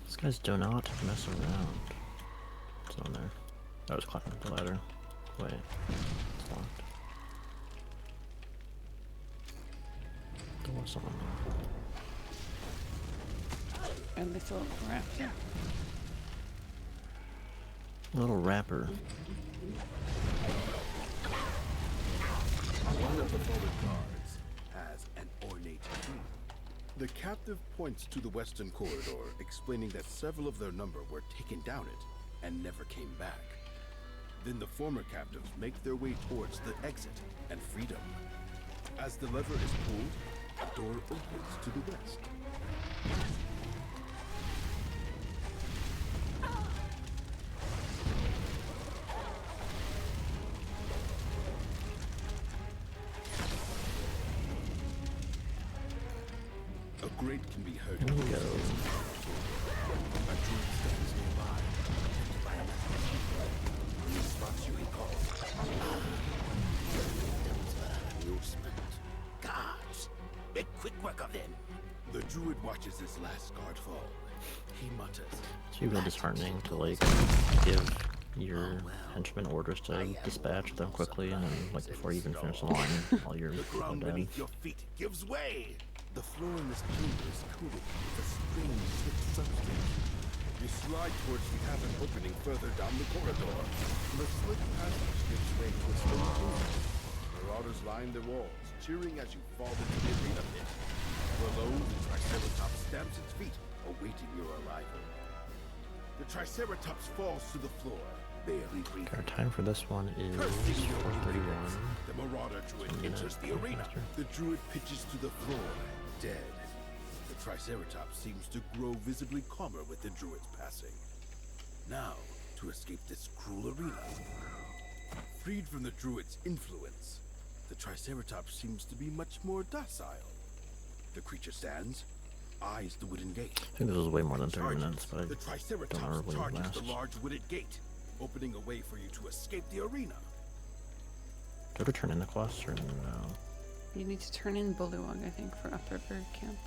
These guys do not mess around. What's on there? I was climbing the ladder. Wait, it's locked. There was someone there. A little raptor. Little rapper. One of the fallen guards has an ornate key. The captive points to the western corridor, explaining that several of their number were taken down it and never came back. Then the former captives make their way towards the exit and freedom. As the lever is pulled, a door opens to the west. A grate can be heard. Here we go. A druid stands nearby, protected by a metal shield. When he spots you, he calls. Guards, make quick work of them. The druid watches his last guard fall. He mutters. It's really disheartening to like give your henchmen orders to dispatch them quickly, and then like before you even finish the line, all your The people are ground dead. beneath your feet gives way. The floor in this chamber is coated with a strange thick substance. You slide towards the cavern opening further down the corridor. The slick passage gives way to a stone tomb. Marauders line the walls, cheering as you fall into the arena pit. Below, the Triceratops stamps its feet, awaiting your arrival. The Triceratops falls to the floor, barely breathing. Our time for this one is 4:31. The Marauder Druid Yeah, enters the go arena. faster. The Druid pitches to the floor, dead. The Triceratops seems to grow visibly calmer with the Druid's passing. Now, to escape this cruel arena. Freed from the Druid's influence, the Triceratops seems to be much more docile. The creature stands, eyes the wooden gate. I think this was way more than 30 Charges. minutes, but I The don't Triceratops remember when it charges lasts. the large wooded gate, opening a way for you to escape the arena. Do I have to turn in the quest or no? You need to turn in Buluwag, I think, for Upriver Camp.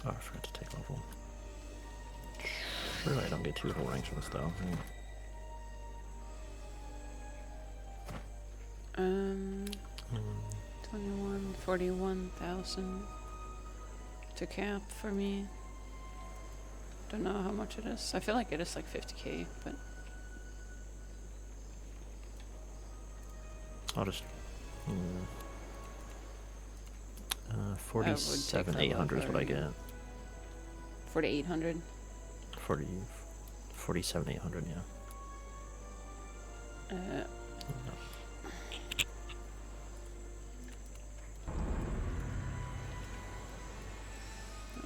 Oh, I forgot to take level. Surely I don't get 2 level ranks from this though. Right? 21, 41,000 to cap for me. Don't know how much it is. I feel like it is like 50k, but I'll just. 47, that 800 is what I lower. get. 4,800. 40, 47, 800, yeah.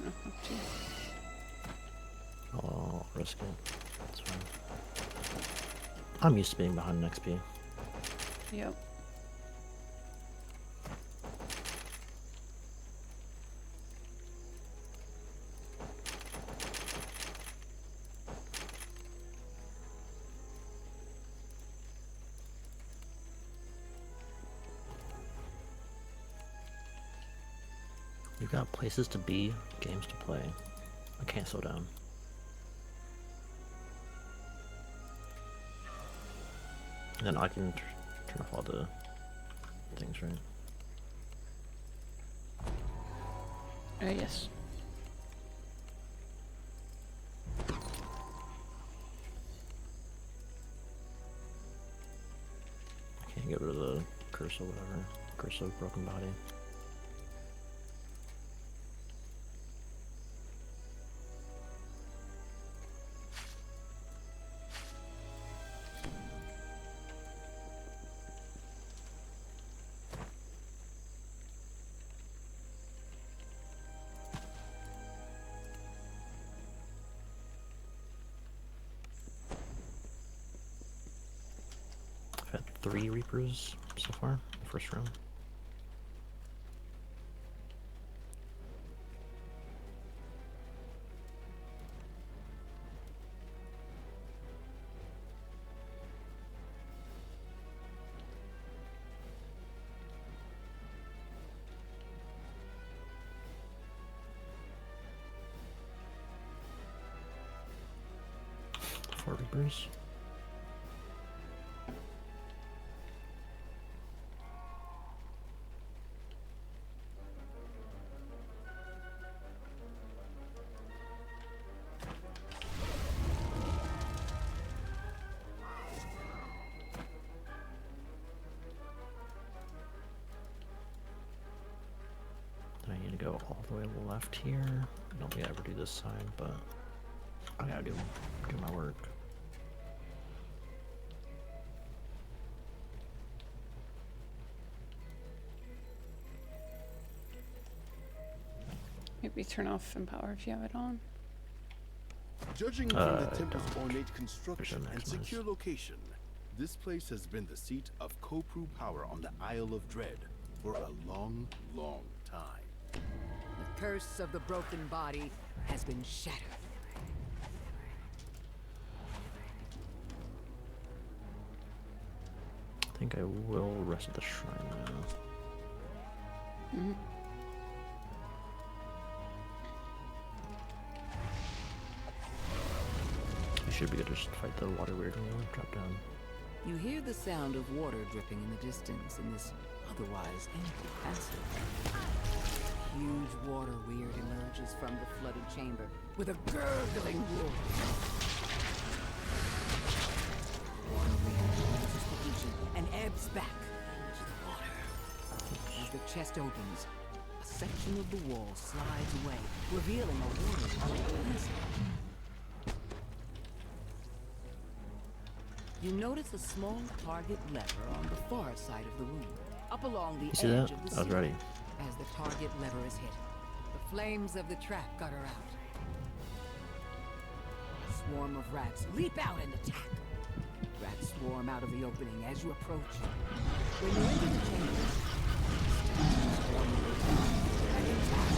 Up to you. I'll risk it. That's fine. I'm used to being behind an XP. Yep. We've got places to be, games to play. I can't slow down. And then I can turn off all the things, right? Yes. I can't get rid of the curse or whatever. Curse of broken body. I've had 3 Reapers so far, the first round. Four Reapers. I need to go all the way to the left here. I don't think I ever do this side, but I gotta do my work. Maybe turn off Empower if you have it on. Judging from the temple's don't. ornate construction and maximize. secure location, this place has been the seat of Kopru power on the Isle of Dread for a long, long time. The curse of the broken body has been shattered. I think I will rest at the shrine now. Mm-hmm. I should be good to just fight the water weird when we drop down. You hear the sound of water dripping in the distance in this otherwise empty passage. Huge water weird emerges from the flooded chamber with a gurgling roar. Water weird loses cohesion and ebbs back into the water. As the chest opens, a section of the wall slides away, revealing a warning on the inside. You notice a small target lever on the far side of the room, up along the You see edge that? of the I was ready. As the target lever is hit, the flames of the trap gutter out. A swarm of rats leap out and attack. Rats swarm out of the opening as you approach. When you enter the chamber, statues form in the top and attack.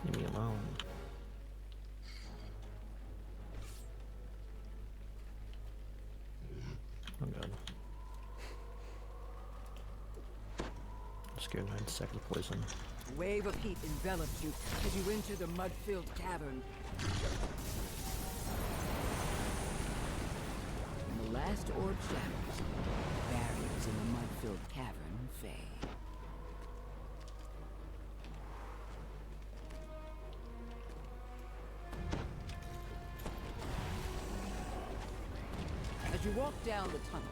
Leave me alone. Take your 9 seconds of poison. A wave of heat envelops you as you enter the mud-filled cavern. When the last orb shatters, barriers in the mud-filled cavern fade. As you walk down the tunnel,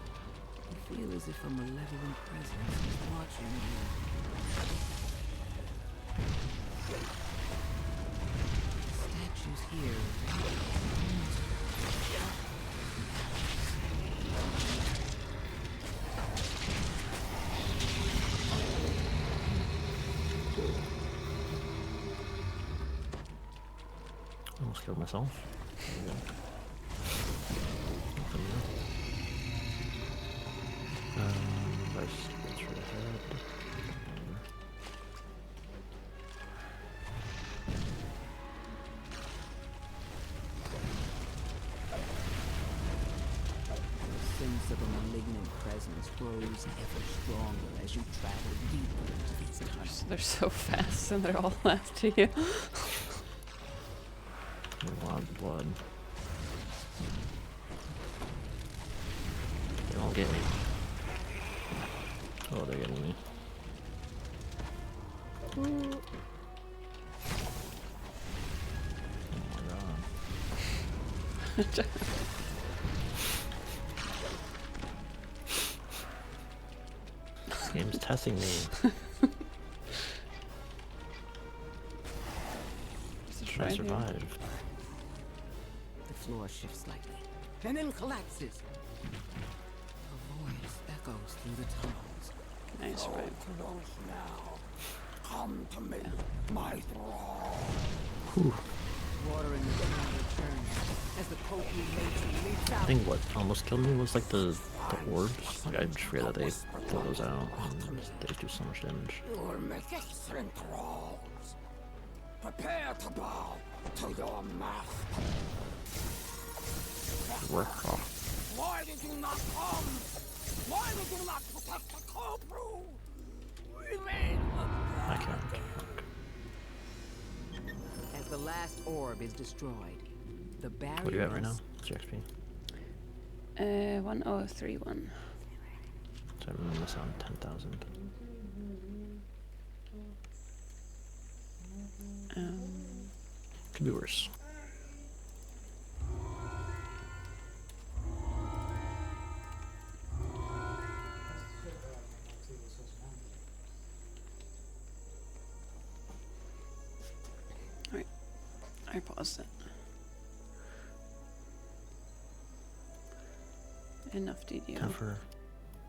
you feel as if a malevolent presence is watching you. Statues here. Almost killed myself. There we go. Nothing new. Nice. That's for the head. The sense of a malignant presence grows ever stronger as you travel deeper into these tunnels. They're so fast and they're all after you. A lot of blood. They won't get me. Oh, they're getting me. Oh my god. This game's testing me. Should I survive? The floor shifts slightly, and then collapses. A voice echoes through the tunnels. Nice, right? Close now. Come to me, my thrall. Water in the tunnel returns as the potent matron leaps I out. think what almost killed me was like the orbs. Like I just forget that they throw those out and they do so much damage. Your magnificent thralls. Prepare to bow to your master. Work off. Why did you not come? Why did you not protect the cold brew? Remain. I can't. As the last orb is destroyed, the barrier. What do you have right now? What's your XP? 1031. So I'm almost on 10,000. Could be worse. Alright, I paused it. Enough DDO. Time for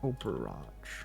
Overwatch.